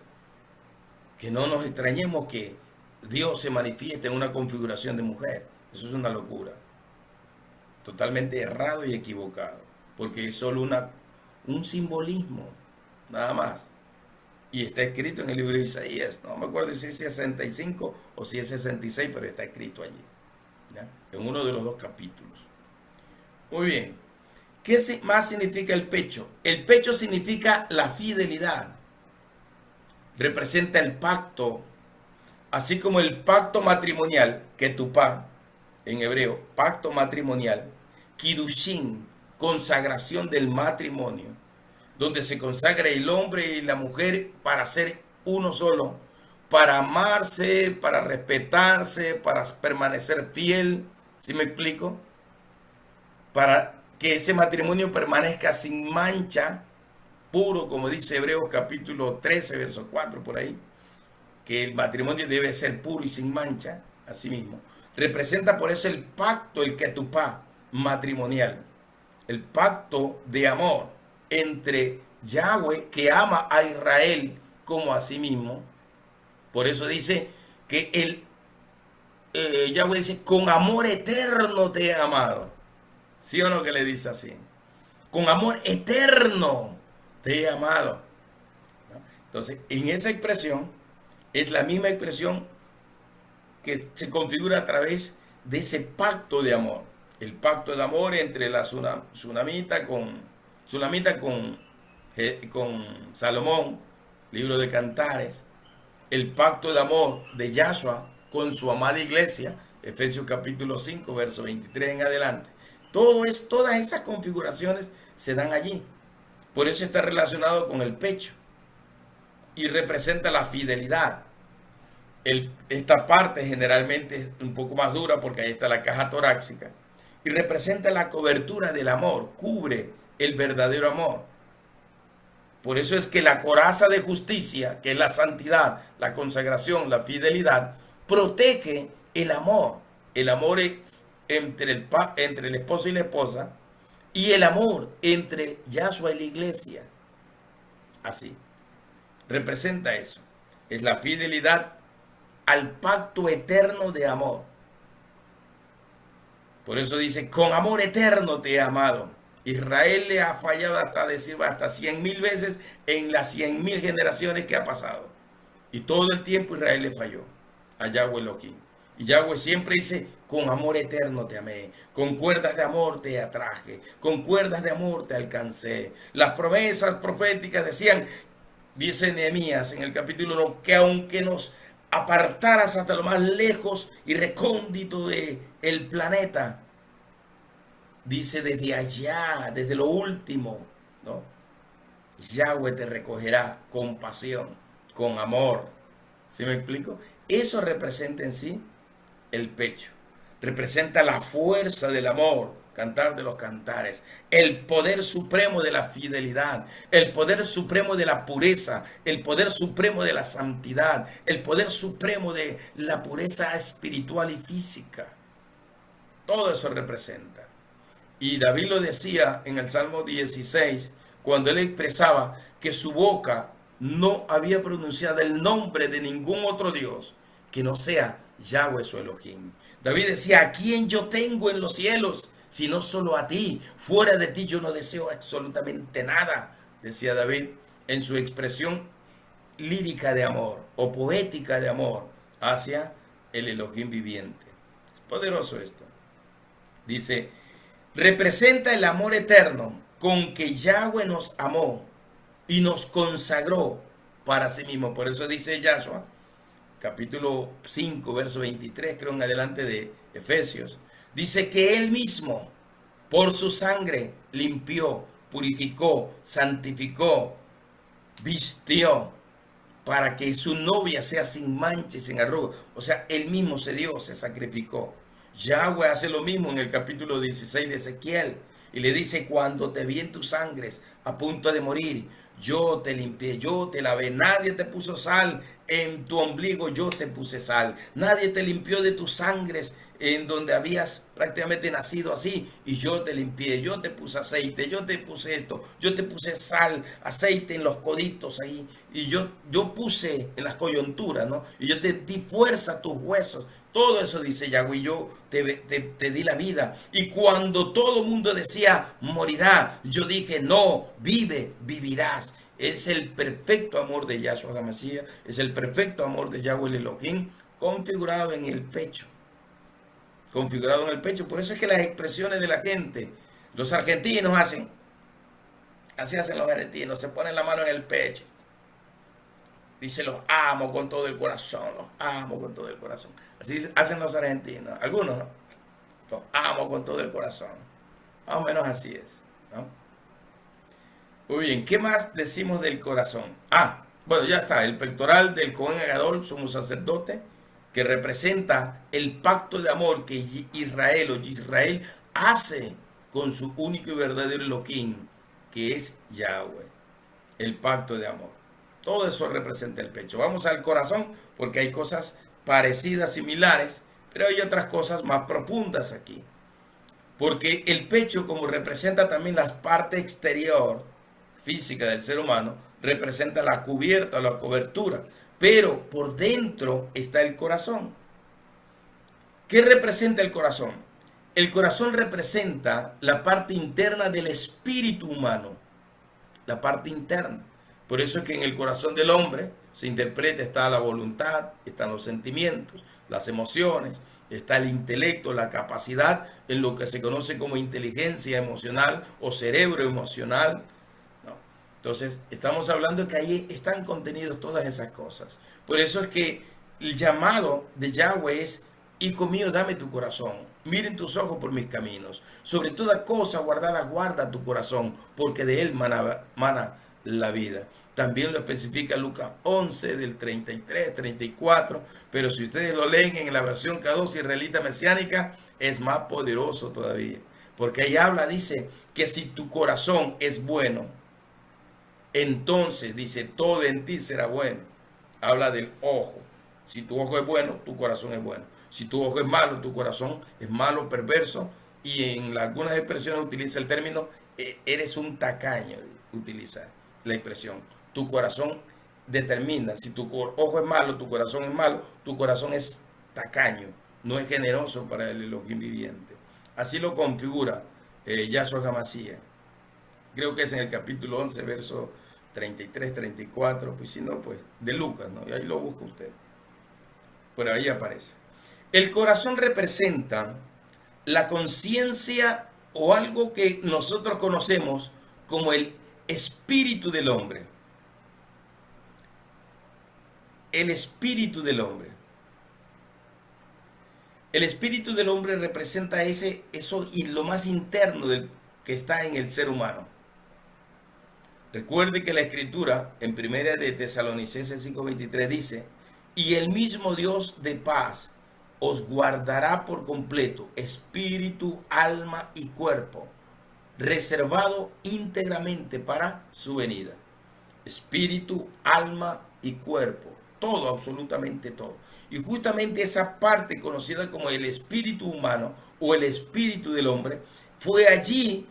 Que no nos extrañemos que Dios se manifieste en una configuración de mujer. Eso es una locura. Totalmente errado y equivocado. Porque es solo un simbolismo, nada más. Y está escrito en el libro de Isaías. No me acuerdo si es 65 o si es 66, pero está escrito allí, ¿ya? En uno de los dos capítulos. Muy bien. ¿Qué más significa el pecho? El pecho significa la fidelidad. Representa el pacto, así como el pacto matrimonial, ketupá, en hebreo, pacto matrimonial, kiddushin, consagración del matrimonio, donde se consagra el hombre y la mujer para ser uno solo, para amarse, para respetarse, para permanecer fiel, ¿sí me explico? Para que ese matrimonio permanezca sin mancha, puro, como dice Hebreos capítulo 13, verso 4 por ahí, que el matrimonio debe ser puro y sin mancha, así mismo. Representa por eso el pacto, el ketupá matrimonial, el pacto de amor entre Yahweh, que ama a Israel como a sí mismo. Por eso dice que Yahweh dice, con amor eterno te he amado. ¿Sí o no que le dice así? Con amor eterno te he amado. Entonces, en esa expresión es la misma expresión que se configura a través de ese pacto de amor. El pacto de amor entre la Sunamita con Salomón, libro de Cantares. El pacto de amor de Yahshua con su amada iglesia, Efesios capítulo 5, verso 23 en adelante. Todas esas configuraciones se dan allí. Por eso está relacionado con el pecho y representa la fidelidad. Esta parte generalmente es un poco más dura porque ahí está la caja torácica y representa la cobertura del amor, cubre el verdadero amor. Por eso es que la coraza de justicia, que es la santidad, la consagración, la fidelidad, protege el amor entre el esposo y la esposa, y el amor entre Yahshua y la iglesia. Así. Representa eso. Es la fidelidad al pacto eterno de amor. Por eso dice, con amor eterno te he amado. Israel le ha fallado hasta decir hasta 100,000 veces en las 100,000 generaciones que ha pasado. Y todo el tiempo Israel le falló a Yahweh Elohim. Y Yahweh siempre dice, con amor eterno te amé, con cuerdas de amor te atraje, con cuerdas de amor te alcancé. Las promesas proféticas decían, dice Nehemías en el capítulo 1, que aunque nos apartaras hasta lo más lejos y recóndito del planeta, dice desde allá, desde lo último, ¿no? Yahweh te recogerá con pasión, con amor. ¿Sí me explico? Eso representa en sí el pecho. Representa la fuerza del amor, cantar de los cantares, el poder supremo de la fidelidad, el poder supremo de la pureza, el poder supremo de la santidad, el poder supremo de la pureza espiritual y física. Todo eso representa. Y David lo decía en el Salmo 16, cuando él expresaba que su boca no había pronunciado el nombre de ningún otro Dios que no sea Yahweh su Elohim. David decía, ¿a quién yo tengo en los cielos? Sino solo a ti. Fuera de ti yo no deseo absolutamente nada, decía David en su expresión lírica de amor o poética de amor hacia el Elohim viviente. Es poderoso esto. Dice, representa el amor eterno con que Yahweh nos amó y nos consagró para sí mismo. Por eso dice Yahshua, capítulo 5, verso 23, creo en adelante de Efesios, Dice que Él mismo, por su sangre, limpió, purificó, santificó, vistió, para que su novia sea sin mancha y sin arruga. O sea, Él mismo se dio, se sacrificó. Yahweh hace lo mismo en el capítulo 16 de Ezequiel. Y le dice, cuando te vi en tus sangres a punto de morir, yo te limpié, yo te lavé. Nadie te puso sal en tu ombligo, yo te puse sal. Nadie te limpió de tus sangres en donde habías prácticamente nacido así. Y yo te limpié, yo te puse aceite, yo te puse esto, yo te puse sal, aceite en los coditos ahí. Y yo puse en las coyunturas, ¿no? Y yo te di fuerza a tus huesos. Todo eso dice Yahweh, yo te di la vida. Y cuando todo el mundo decía, morirá, yo dije, no, vive, vivirás. Es el perfecto amor de Yahshua HaMashiach, es el perfecto amor de Yahweh el Elohim, configurado en el pecho. Configurado en el pecho. Por eso es que las expresiones de la gente, los argentinos hacen, así hacen los argentinos, se ponen la mano en el pecho. Dice, los amo con todo el corazón, los amo con todo el corazón. Así hacen los argentinos, algunos, ¿no? Los amo con todo el corazón. Más o menos así es, ¿no? Muy bien, ¿qué más decimos del corazón? Bueno, ya está, el pectoral del Cohen Agadol, sumo sacerdote, que representa el pacto de amor que Israel hace con su único y verdadero Elohim, que es Yahweh. El pacto de amor. Todo eso representa el pecho. Vamos al corazón porque hay cosas parecidas, similares, pero hay otras cosas más profundas aquí. Porque el pecho, como representa también la parte exterior física del ser humano, representa la cubierta o la cobertura, pero por dentro está el corazón. ¿Qué representa el corazón? El corazón representa la parte interna del espíritu humano, la parte interna. Por eso es que en el corazón del hombre se interpreta, está la voluntad, están los sentimientos, las emociones, está el intelecto, la capacidad en lo que se conoce como inteligencia emocional o cerebro emocional, ¿no? Entonces, estamos hablando de que ahí están contenidos todas esas cosas. Por eso es que el llamado de Yahweh es, hijo mío, dame tu corazón, miren tus ojos por mis caminos, sobre toda cosa guardada, guarda tu corazón, porque de él mana la vida. También lo especifica Lucas 11 del 33, 34, pero si ustedes lo leen en la versión K2 israelita mesiánica, es más poderoso todavía, porque ahí habla, dice que si tu corazón es bueno, entonces dice todo en ti será bueno. Habla del ojo. Si tu ojo es bueno, tu corazón es bueno. Si tu ojo es malo, tu corazón es malo, perverso, y en algunas expresiones utiliza el término eres un tacaño, utiliza la expresión. Tu corazón determina, si tu ojo es malo, tu corazón es malo, tu corazón es tacaño, no es generoso para el Elohim viviente. Así lo configura Yahshua HaMashiach. Creo que es en el capítulo 11, verso 33, 34, pues si no, pues de Lucas, ¿no? Y ahí lo busca usted. Por ahí aparece. El corazón representa la conciencia o algo que nosotros conocemos como el espíritu del hombre. El espíritu del hombre. El espíritu del hombre representa eso y lo más interno que está en el ser humano. Recuerde que la escritura en primera de Tesalonicenses 5:23 dice, y el mismo Dios de paz os guardará por completo, espíritu, alma y cuerpo, reservado íntegramente para su venida. Espíritu, alma y cuerpo, todo, absolutamente todo. Y justamente esa parte conocida como el espíritu humano o el espíritu del hombre, fue allí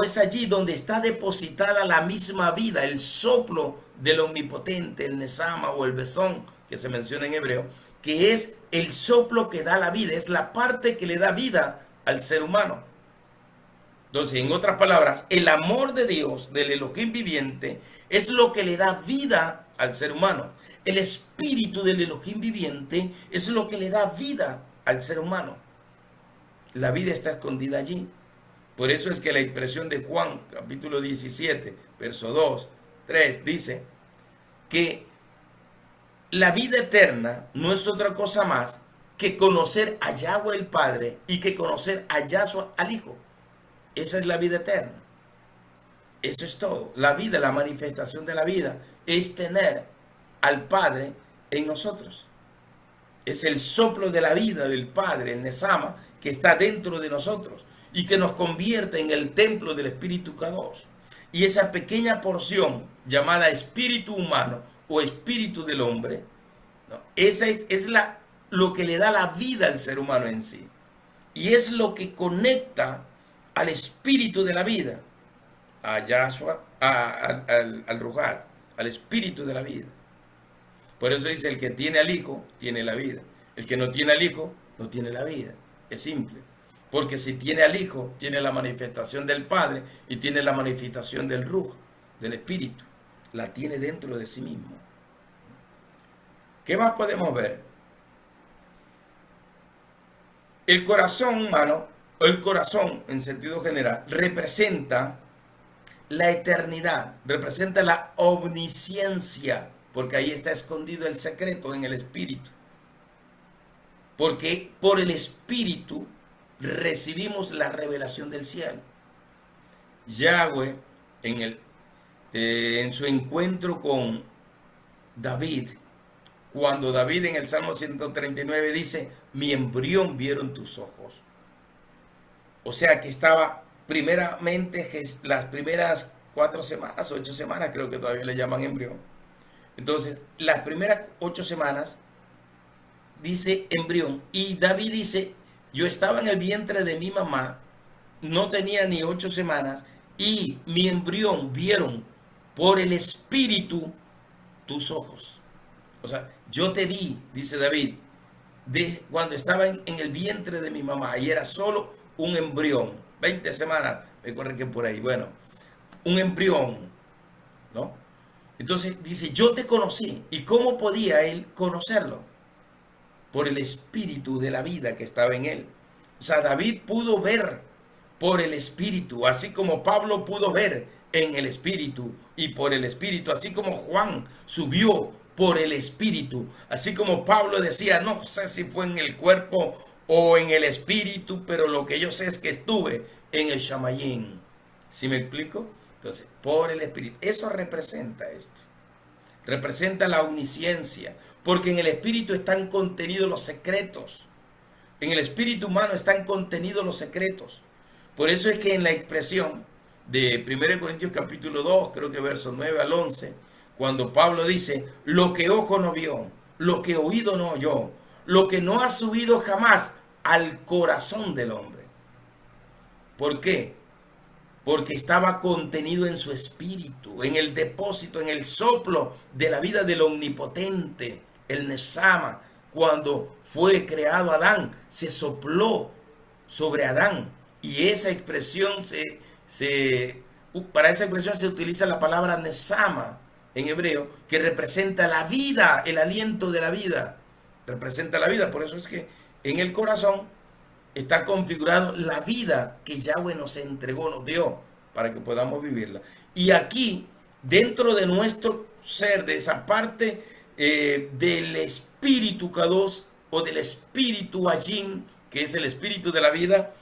es allí donde está depositada la misma vida, el soplo del omnipotente, el Nesama o el Besón, que se menciona en hebreo, que es el soplo que da la vida, es la parte que le da vida al ser humano. Entonces, en otras palabras, el amor de Dios, del Elohim viviente, es lo que le da vida al ser humano. El espíritu del Elohim viviente es lo que le da vida al ser humano. La vida está escondida allí. Por eso es que la expresión de Juan, capítulo 17, verso 2, 3, dice que la vida eterna no es otra cosa más que conocer a Yahweh el Padre y que conocer a Yahshua al Hijo. Esa es la vida eterna. Eso es todo. La vida, la manifestación de la vida, es tener al Padre en nosotros. Es el soplo de la vida del Padre, el Nesama, que está dentro de nosotros y que nos convierte en el templo del Espíritu Kadosh. Y esa pequeña porción llamada espíritu humano o espíritu del hombre, ¿no? Esa es lo que le da la vida al ser humano en sí. Y es lo que conecta al espíritu de la vida, a Yahshua, al Ruhat, al espíritu de la vida. Por eso dice, el que tiene al Hijo, tiene la vida. El que no tiene al Hijo, no tiene la vida. Es simple. Porque si tiene al Hijo, tiene la manifestación del Padre y tiene la manifestación del Ruj, del Espíritu. La tiene dentro de sí mismo. ¿Qué más podemos ver? El corazón humano, o el corazón en sentido general, representa la eternidad, representa la omnisciencia, porque ahí está escondido el secreto en el Espíritu. Porque por el Espíritu recibimos la revelación del cielo. Yahweh, en su encuentro con David, cuando David en el Salmo 139 dice, mi embrión vieron tus ojos. O sea que estaba primeramente las primeras 4 semanas, 8 semanas, creo que todavía le llaman embrión. Entonces, las primeras 8 semanas dice embrión. Y David dice, yo estaba en el vientre de mi mamá, no tenía ni 8 semanas, y mi embrión vieron por el Espíritu tus ojos. O sea, yo te vi, dice David, cuando estaba en el vientre de mi mamá, y era solo un embrión, 20 semanas, me corrigen por ahí, bueno, un embrión, ¿no? Entonces dice, yo te conocí. ¿Y cómo podía él conocerlo? Por el espíritu de la vida que estaba en él. O sea, David pudo ver por el espíritu, así como Pablo pudo ver en el espíritu y por el espíritu, así como Juan subió por el espíritu, así como Pablo decía, no sé si fue en el cuerpo o en el espíritu, pero lo que yo sé es que estuve en el Shamayim. ¿Sí me explico? Entonces, por el espíritu. Eso representa esto. Representa la omnisciencia, porque en el espíritu están contenidos los secretos. En el espíritu humano están contenidos los secretos. Por eso es que en la expresión de 1 Corintios capítulo 2, creo que versos 9 al 11, cuando Pablo dice, lo que ojo no vio, lo que oído no oyó, lo que no ha subido jamás al corazón del hombre. ¿Por qué? Porque estaba contenido en su espíritu, en el depósito, en el soplo de la vida del omnipotente, el Nesama. Cuando fue creado Adán, se sopló sobre Adán. Y esa expresión para esa expresión se utiliza la palabra Nesama en hebreo, que representa la vida, el aliento de la vida. Representa la vida, por eso es que en el corazón está configurado la vida que Yahweh nos entregó, nos dio, para que podamos vivirla. Y aquí, dentro de nuestro ser, de esa parte del espíritu Kadosh o del espíritu Ajin, que es el espíritu de la vida,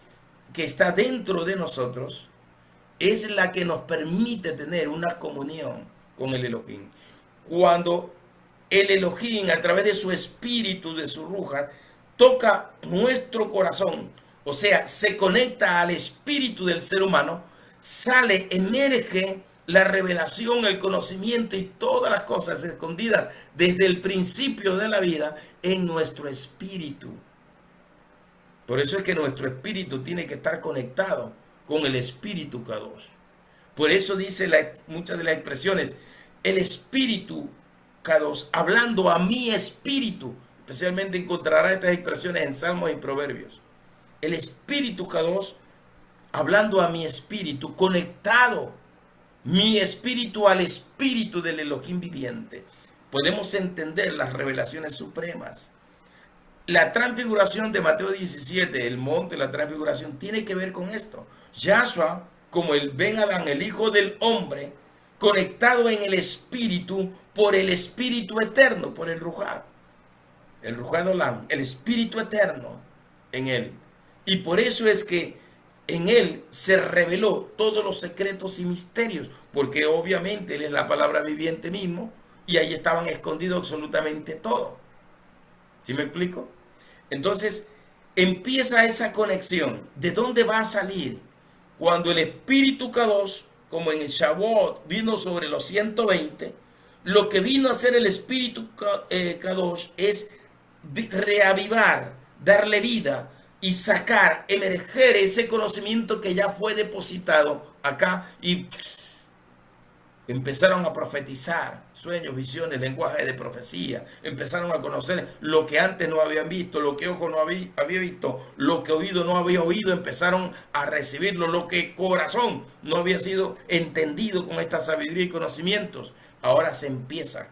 que está dentro de nosotros, es la que nos permite tener una comunión con el Elohim. Cuando el Elohim, a través de su espíritu, de su ruja, toca nuestro corazón, o sea, se conecta al espíritu del ser humano, sale, emerge la revelación, el conocimiento y todas las cosas escondidas desde el principio de la vida en nuestro espíritu. Por eso es que nuestro espíritu tiene que estar conectado con el espíritu Kadosh. Por eso dice muchas de las expresiones, el espíritu Kadosh, hablando a mi espíritu. Especialmente encontrará estas expresiones en Salmos y Proverbios. El espíritu Kadosh, hablando a mi espíritu, conectado mi espíritu al espíritu del Elohim viviente. Podemos entender las revelaciones supremas. La transfiguración de Mateo 17, el monte de la transfiguración, tiene que ver con esto. Yahshua, como el Ben Adán, el hijo del hombre, conectado en el espíritu por el espíritu eterno, por el Ruhat. el Ruach Olam, el Espíritu Eterno en él. Y por eso es que en él se reveló todos los secretos y misterios, porque obviamente él es la palabra viviente mismo, y ahí estaban escondidos absolutamente todo. ¿Sí me explico? Entonces, empieza esa conexión. ¿De dónde va a salir? Cuando el Espíritu Kadosh, como en el Shavuot, vino sobre los 120, lo que vino a hacer el Espíritu Kadosh es reavivar, darle vida y sacar, emerger ese conocimiento que ya fue depositado acá, y empezaron a profetizar sueños, visiones, lenguaje de profecía. Empezaron a conocer lo que antes no habían visto, lo que ojo no había visto, lo que oído no había oído. Empezaron a recibirlo, lo que corazón no había sido entendido con esta sabiduría y conocimientos. Ahora se empieza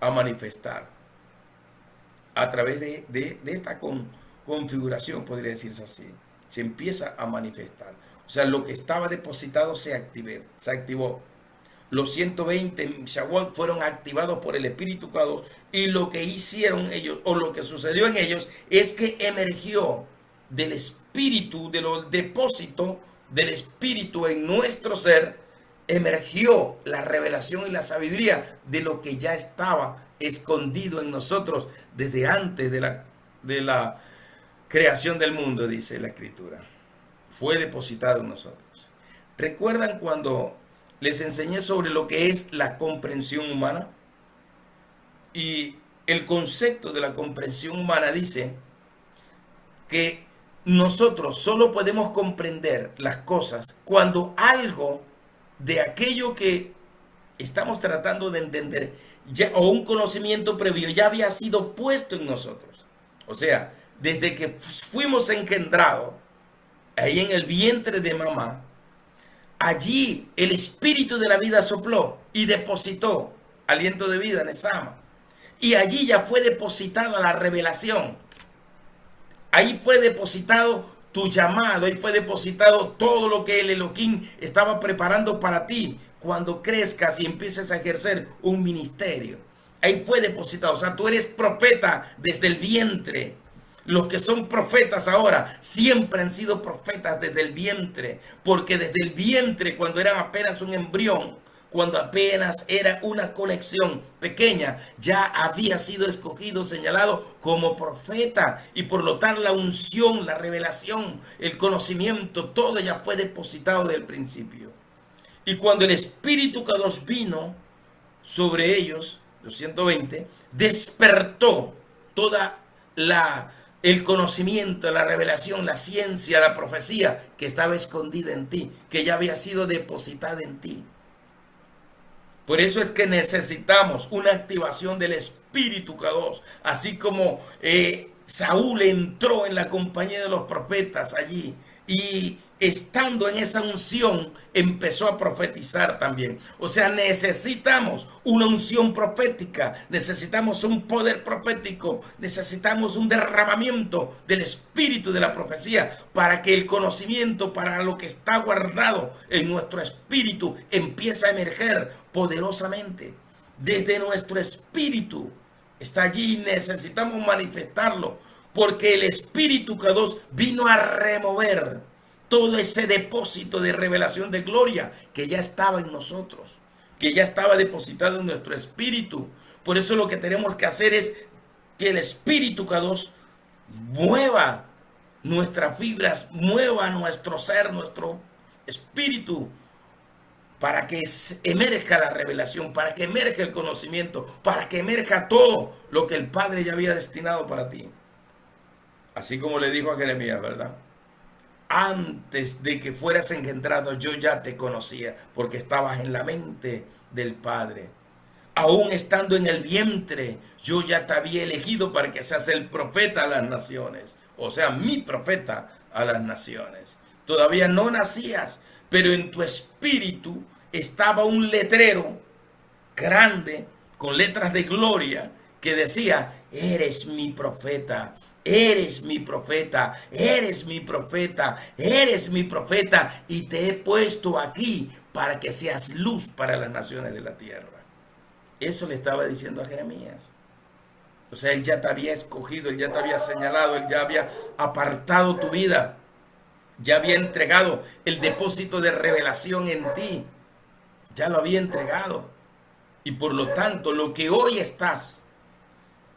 a manifestar a través de esta configuración, podría decirse así. Se empieza a manifestar. O sea, lo que estaba depositado se activó. Los 120 en Shavuot fueron activados por el Espíritu Kadosh, y lo que hicieron ellos, o lo que sucedió en ellos, es que emergió del Espíritu, de los depósitos del Espíritu en nuestro ser, emergió la revelación y la sabiduría de lo que ya estaba escondido en nosotros desde antes de la creación del mundo, dice la Escritura. Fue depositado en nosotros. ¿Recuerdan cuando les enseñé sobre lo que es la comprensión humana? Y el concepto de la comprensión humana dice que nosotros solo podemos comprender las cosas cuando algo de aquello que estamos tratando de entender ya, o un conocimiento previo, ya había sido puesto en nosotros. O sea, desde que fuimos engendrados ahí en el vientre de mamá, allí el espíritu de la vida sopló y depositó aliento de vida, Nesama. Y allí ya fue depositada la revelación. Ahí fue depositado tu llamado, ahí fue depositado todo lo que el Elohim estaba preparando para ti cuando crezcas y empieces a ejercer un ministerio. Ahí fue depositado. O sea, tú eres profeta desde el vientre. Los que son profetas ahora siempre han sido profetas desde el vientre, porque desde el vientre, cuando eran apenas un embrión, cuando apenas era una conexión pequeña, ya había sido escogido, señalado como profeta, y por lo tanto la unción, la revelación, el conocimiento, todo ya fue depositado desde el principio. Y cuando el Espíritu Kadosh vino sobre ellos, los 120, despertó toda el conocimiento, la revelación, la ciencia, la profecía que estaba escondida en ti, que ya había sido depositada en ti. Por eso es que necesitamos una activación del Espíritu Kadosh, así como Saúl entró en la compañía de los profetas allí, y estando en esa unción empezó a profetizar también. O sea, necesitamos una unción profética, necesitamos un poder profético, necesitamos un derramamiento del espíritu de la profecía para que el conocimiento, para lo que está guardado en nuestro espíritu, empiece a emerger poderosamente. Desde nuestro espíritu está allí y necesitamos manifestarlo, porque el Espíritu Kadosh vino a remover todo ese depósito de revelación de gloria que ya estaba en nosotros, que ya estaba depositado en nuestro espíritu. Por eso lo que tenemos que hacer es que el Espíritu Kadosh mueva nuestras fibras, mueva nuestro ser, nuestro espíritu, para que emerja la revelación, para que emerja el conocimiento, para que emerja todo lo que el Padre ya había destinado para ti. Así como le dijo a Jeremías, ¿verdad? Antes de que fueras engendrado, yo ya te conocía, porque estabas en la mente del Padre. Aún estando en el vientre, yo ya te había elegido para que seas el profeta a las naciones. O sea, mi profeta a las naciones. Todavía no nacías, pero en tu espíritu estaba un letrero grande con letras de gloria que decía: eres mi profeta, eres mi profeta, eres mi profeta, eres mi profeta, y te he puesto aquí para que seas luz para las naciones de la tierra. Eso le estaba diciendo a Jeremías. O sea, Él ya te había escogido, Él ya te había señalado, Él ya había apartado tu vida, ya había entregado el depósito de revelación en ti, ya lo había entregado. Y por lo tanto, lo que hoy estás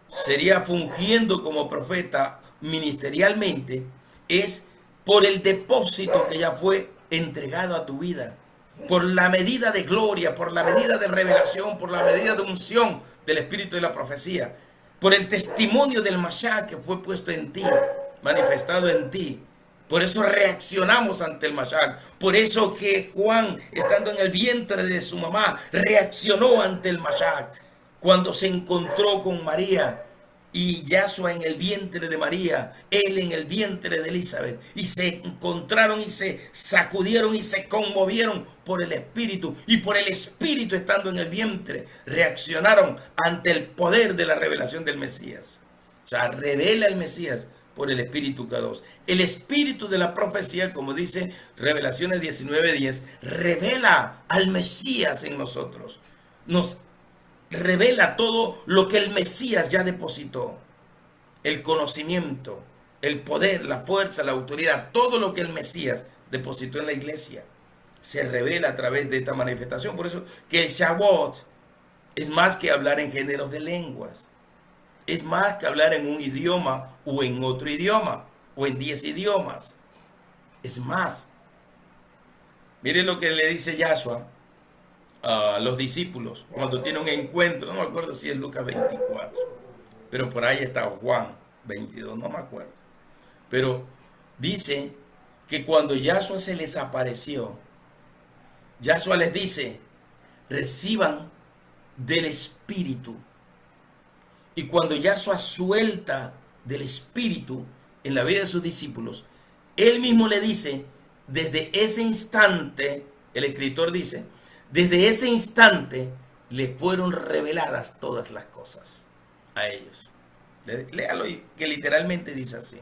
sería fungiendo como profeta ministerialmente es por el depósito que ya fue entregado a tu vida, por la medida de gloria, por la medida de revelación, por la medida de unción del espíritu de la profecía, por el testimonio del Mashiach que fue puesto en ti, manifestado en ti. Por eso reaccionamos ante el Mashiach. Por eso que Juan, estando en el vientre de su mamá, reaccionó ante el Mashiach. Cuando se encontró con María y Yahshua en el vientre de María, él en el vientre de Elizabeth, y se encontraron y se sacudieron y se conmovieron por el Espíritu, y por el Espíritu estando en el vientre, reaccionaron ante el poder de la revelación del Mesías. O sea, revela el Mesías por el Espíritu K2. El Espíritu de la profecía, como dice Revelaciones 19:10, revela al Mesías en nosotros. Nos revela todo lo que el Mesías ya depositó. El conocimiento, el poder, la fuerza, la autoridad, todo lo que el Mesías depositó en la iglesia se revela a través de esta manifestación. Por eso que el Shavuot es más que hablar en géneros de lenguas. Es más que hablar en un idioma o en otro idioma o en 10 idiomas. Es más. Miren lo que le dice Yahshua a los discípulos cuando tiene un encuentro. No me acuerdo si es Lucas 24, pero por ahí está Juan 22, no me acuerdo. Pero dice que cuando Yahshua se les apareció, Yahshua les dice, reciban del Espíritu. Y cuando Yahshua suelta del Espíritu en la vida de sus discípulos, él mismo le dice, desde ese instante, el escritor dice, desde ese instante le fueron reveladas todas las cosas a ellos. Léalo, que literalmente dice así.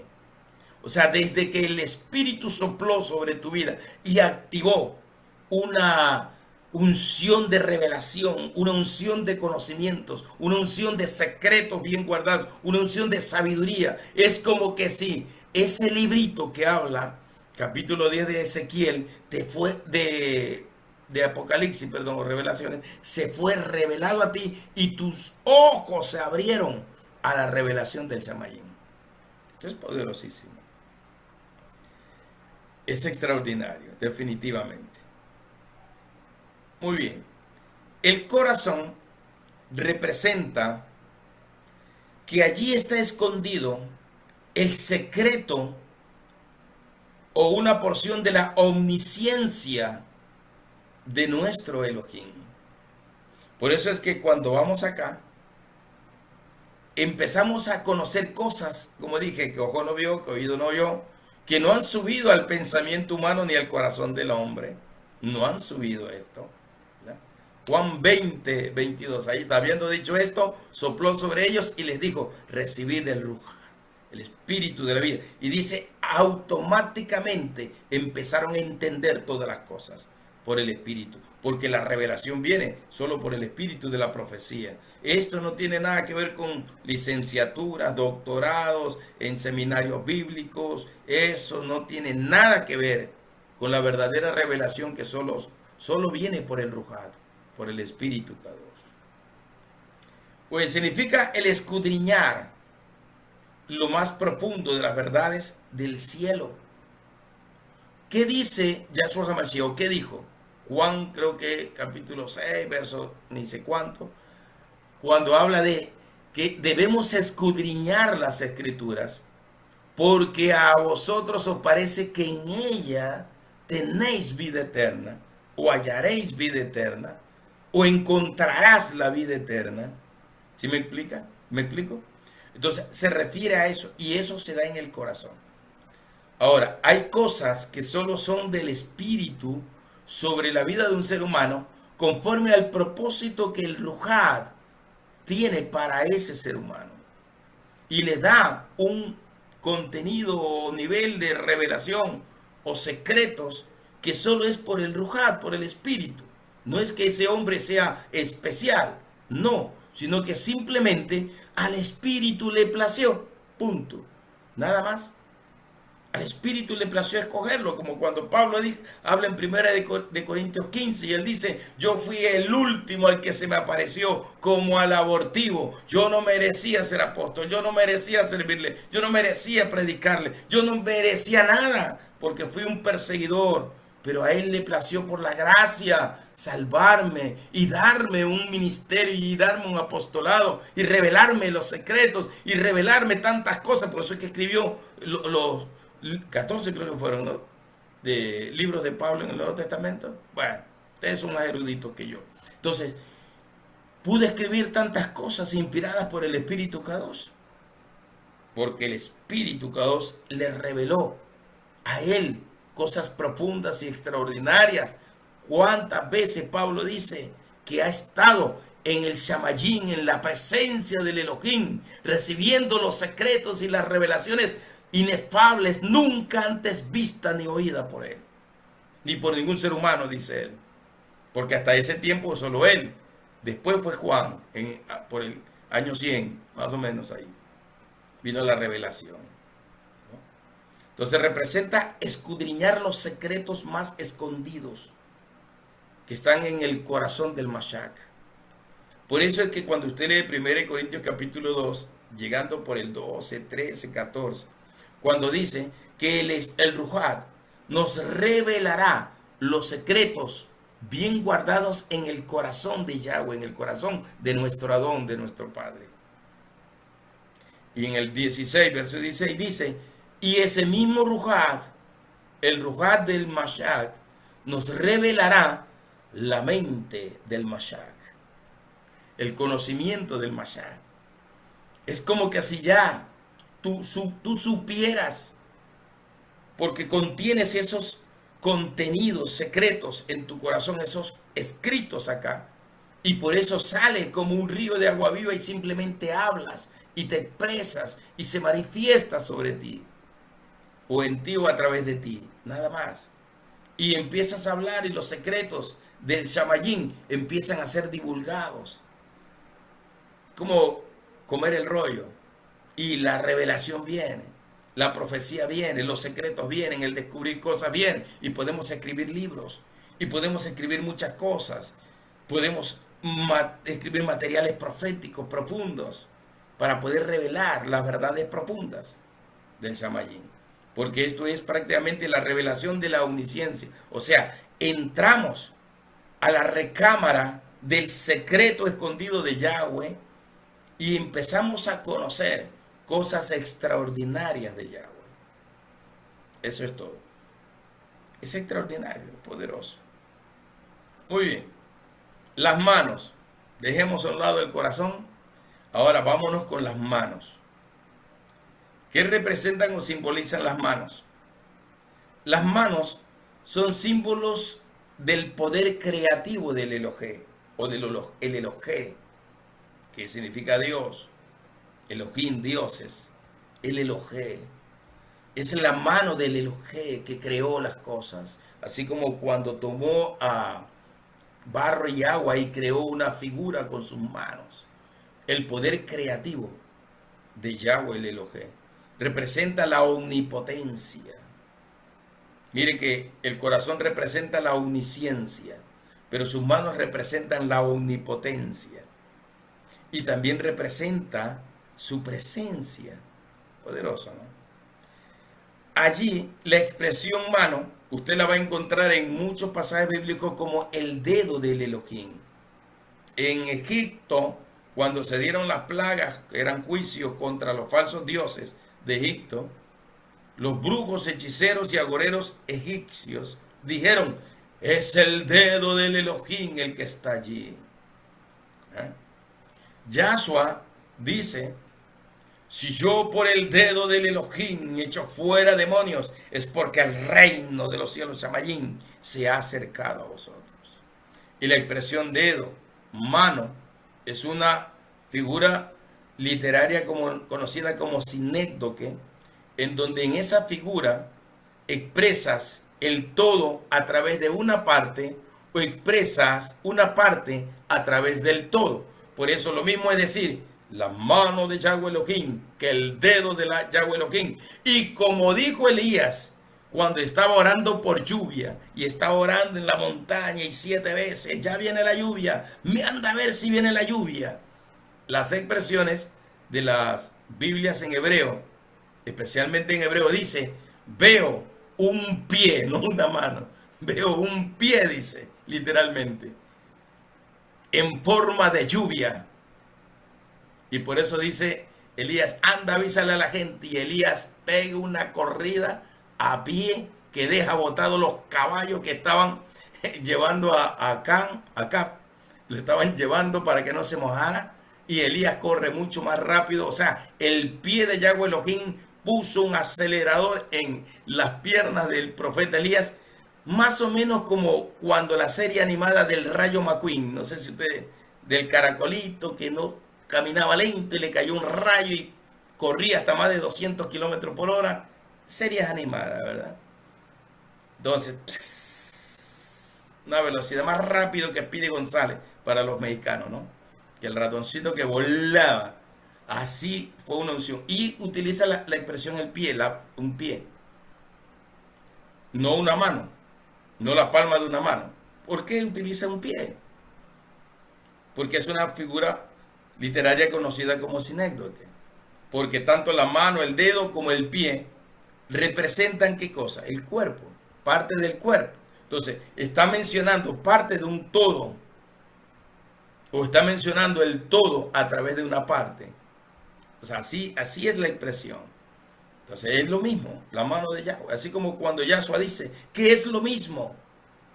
O sea, desde que el Espíritu sopló sobre tu vida y activó una unción de revelación, una unción de conocimientos, una unción de secretos bien guardados, una unción de sabiduría. Es como que si ese librito que habla, capítulo 10 de Ezequiel, te fue de Apocalipsis, perdón, o Revelaciones, se fue revelado a ti y tus ojos se abrieron a la revelación del Shamayim. Esto es poderosísimo. Es extraordinario, definitivamente. Muy bien. El corazón representa que allí está escondido el secreto o una porción de la omnisciencia de nuestro Elohim. Por eso es que cuando vamos acá, empezamos a conocer cosas, como dije, que ojo no vio, que oído no oyó, que no han subido al pensamiento humano ni al corazón del hombre. No han subido esto. Juan 20:22, ahí está, habiendo dicho esto, sopló sobre ellos y les dijo, recibid el Ruach, el espíritu de la vida. Y dice, automáticamente empezaron a entender todas las cosas por el espíritu, porque la revelación viene solo por el espíritu de la profecía. Esto no tiene nada que ver con licenciaturas, doctorados en seminarios bíblicos. Eso no tiene nada que ver con la verdadera revelación que solo viene por el Ruach, por el Espíritu K2. Pues significa el escudriñar lo más profundo de las verdades del cielo. ¿Qué dice Yahshua HaMashiach? ¿Qué dijo? Juan, creo que capítulo 6, verso ni sé cuánto, cuando habla de que debemos escudriñar las escrituras, porque a vosotros os parece que en ella tenéis vida eterna, o hallaréis vida eterna, o encontrarás la vida eterna. ¿Sí me explica? ¿Me explico? Entonces se refiere a eso, y eso se da en el corazón. Ahora, hay cosas que solo son del espíritu sobre la vida de un ser humano, conforme al propósito que el Ruach tiene para ese ser humano, y le da un contenido o nivel de revelación o secretos que solo es por el Ruach, por el espíritu. No es que ese hombre sea especial, no, sino que simplemente al Espíritu le plació. Punto. Nada más. Al Espíritu le plació escogerlo, como cuando Pablo habla en 1 Corintios 15 y él dice, yo fui el último al que se me apareció como al abortivo. Yo no merecía ser apóstol, yo no merecía servirle, yo no merecía predicarle, yo no merecía nada, porque fui un perseguidor. Pero a él le plació por la gracia salvarme y darme un ministerio y darme un apostolado y revelarme los secretos y revelarme tantas cosas. Por eso es que escribió los 14 creo que fueron, ¿no? De libros de Pablo en el Nuevo Testamento. Bueno, ustedes son más eruditos que yo. Entonces, pude escribir tantas cosas inspiradas por el Espíritu K2, porque el Espíritu K2 le reveló a él cosas profundas y extraordinarias. ¿Cuántas veces Pablo dice que ha estado en el Shamayim, en la presencia del Elohim, recibiendo los secretos y las revelaciones inefables, nunca antes vista ni oída por él, ni por ningún ser humano, dice él, porque hasta ese tiempo solo él. Después fue Juan, por el año 100, más o menos ahí, vino la revelación. Entonces representa escudriñar los secretos más escondidos que están en el corazón del Mashiach. Por eso es que cuando usted lee 1 Corintios capítulo 2, llegando por el 12, 13, 14, cuando dice que el Ruhat nos revelará los secretos bien guardados en el corazón de Yahweh, en el corazón de nuestro Adón, de nuestro Padre. Y en el 16, verso 16 dice, y ese mismo Ruhat, el Ruhat del Mashiach, nos revelará la mente del Mashiach, el conocimiento del Mashiach. Es como que así ya tú supieras, porque contienes esos contenidos secretos en tu corazón, esos escritos acá, y por eso sale como un río de agua viva y simplemente hablas y te expresas y se manifiesta sobre ti, o en ti o a través de ti, nada más. Y empiezas a hablar y los secretos del Shamayim empiezan a ser divulgados, como comer el rollo. Y la revelación viene, la profecía viene, los secretos vienen, el descubrir cosas viene. Y podemos escribir libros, y podemos escribir muchas cosas. Podemos escribir materiales proféticos profundos para poder revelar las verdades profundas del Shamayim. Porque esto es prácticamente la revelación de la omnisciencia. O sea, entramos a la recámara del secreto escondido de Yahweh y empezamos a conocer cosas extraordinarias de Yahweh. Eso es todo. Es extraordinario, poderoso. Muy bien. Las manos. Dejemos a un lado el corazón. Ahora vámonos con las manos. ¿Qué representan o simbolizan las manos? Las manos son símbolos del poder creativo del Elohé, o del el Elohé, que significa Dios. Elohim, dioses. El Elohé. Es la mano del Elohé que creó las cosas. Así como cuando tomó a barro y agua y creó una figura con sus manos. El poder creativo de Yahweh el Elohé representa la omnipotencia. Mire que el corazón representa la omnisciencia, pero sus manos representan la omnipotencia. Y también representa su presencia. Poderoso, ¿no? Allí la expresión mano, usted la va a encontrar en muchos pasajes bíblicos como el dedo del Elohim. En Egipto, cuando se dieron las plagas, que eran juicios contra los falsos dioses de Egipto, los brujos, hechiceros y agoreros egipcios dijeron, es el dedo del Elohim el que está allí. Yahshua dice, si yo por el dedo del Elohim echo fuera demonios, es porque el reino de los cielos, Shamayim, se ha acercado a vosotros. Y la expresión dedo, mano, es una figura literaria conocida como sinécdoque, en donde en esa figura expresas el todo a través de una parte o expresas una parte a través del todo. Por eso lo mismo es decir, la mano de Yahweh Elohim, que el dedo de la Yahweh Elohim. Y como dijo Elías, cuando estaba orando por lluvia y estaba orando en la montaña y 7 veces, ya viene la lluvia, me anda a ver si viene la lluvia. Las expresiones de las Biblias en hebreo, especialmente en hebreo, dice, veo un pie, no una mano, veo un pie, dice, literalmente, en forma de lluvia. Y por eso dice Elías, anda, avísale a la gente. Y Elías pega una corrida a pie que deja botados los caballos que estaban llevando a Acab. Lo estaban llevando para que no se mojara. Y Elías corre mucho más rápido. O sea, el pie de Yahweh Elohim puso un acelerador en las piernas del profeta Elías. Más o menos como cuando la serie animada del Rayo McQueen, no sé si ustedes, del caracolito que no caminaba lento y le cayó un rayo y corría hasta más de 200 kilómetros por hora. Series animadas, ¿verdad? Entonces, una velocidad más rápido que Speedy González para los mexicanos, ¿no? Que el ratoncito que volaba. Así fue una unción. Y utiliza la expresión el pie, un pie. No una mano, no la palma de una mano. ¿Por qué utiliza un pie? Porque es una figura literaria conocida como sinécdoque. Porque tanto la mano, el dedo como el pie representan ¿qué cosa? El cuerpo, parte del cuerpo. Entonces, está mencionando parte de un todo, o está mencionando el todo a través de una parte. O sea, así es la expresión. Entonces, es lo mismo, la mano de Yahweh. Así como cuando Yahshua dice que es lo mismo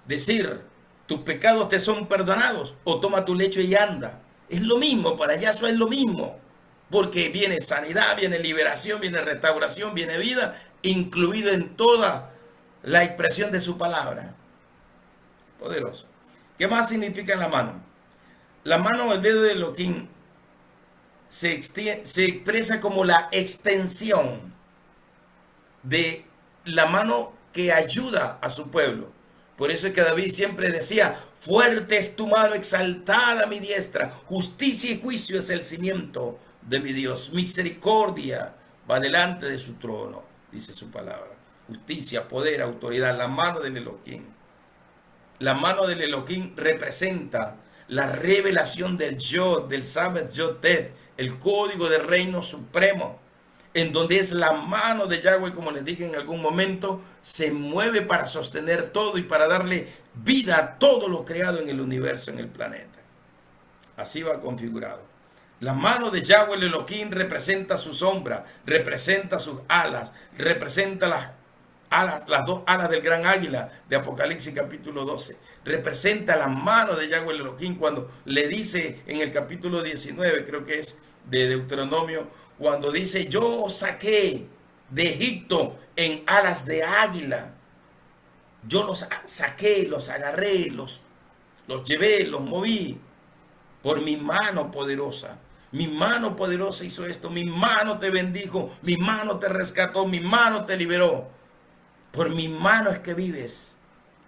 decir, tus pecados te son perdonados, o toma tu lecho y anda. Es lo mismo, para Yahshua es lo mismo. Porque viene sanidad, viene liberación, viene restauración, viene vida, incluido en toda la expresión de su palabra. Poderoso. ¿Qué más significa la mano? La mano o el dedo de Elohim se expresa como la extensión de la mano que ayuda a su pueblo. Por eso es que David siempre decía, fuerte es tu mano, exaltada mi diestra, justicia y juicio es el cimiento de mi Dios, misericordia va delante de su trono, dice su palabra. Justicia, poder, autoridad, la mano del Elohim. La mano del Elohim representa la revelación del Yod, del Sabbath Yod-Tet, el código del reino supremo, en donde es la mano de Yahweh, como les dije en algún momento, se mueve para sostener todo y para darle vida a todo lo creado en el universo, en el planeta. Así va configurado. La mano de Yahweh el Elohim representa su sombra, representa sus alas, representa las dos alas del gran águila de Apocalipsis capítulo 12. Representa la mano de Yahweh el Elohim cuando le dice en el capítulo 19, creo que es de Deuteronomio, cuando dice, yo os saqué de Egipto en alas de águila. Yo los saqué, los agarré, los llevé, los moví por mi mano poderosa. Mi mano poderosa hizo esto, mi mano te bendijo, mi mano te rescató, mi mano te liberó. Por mi mano es que vives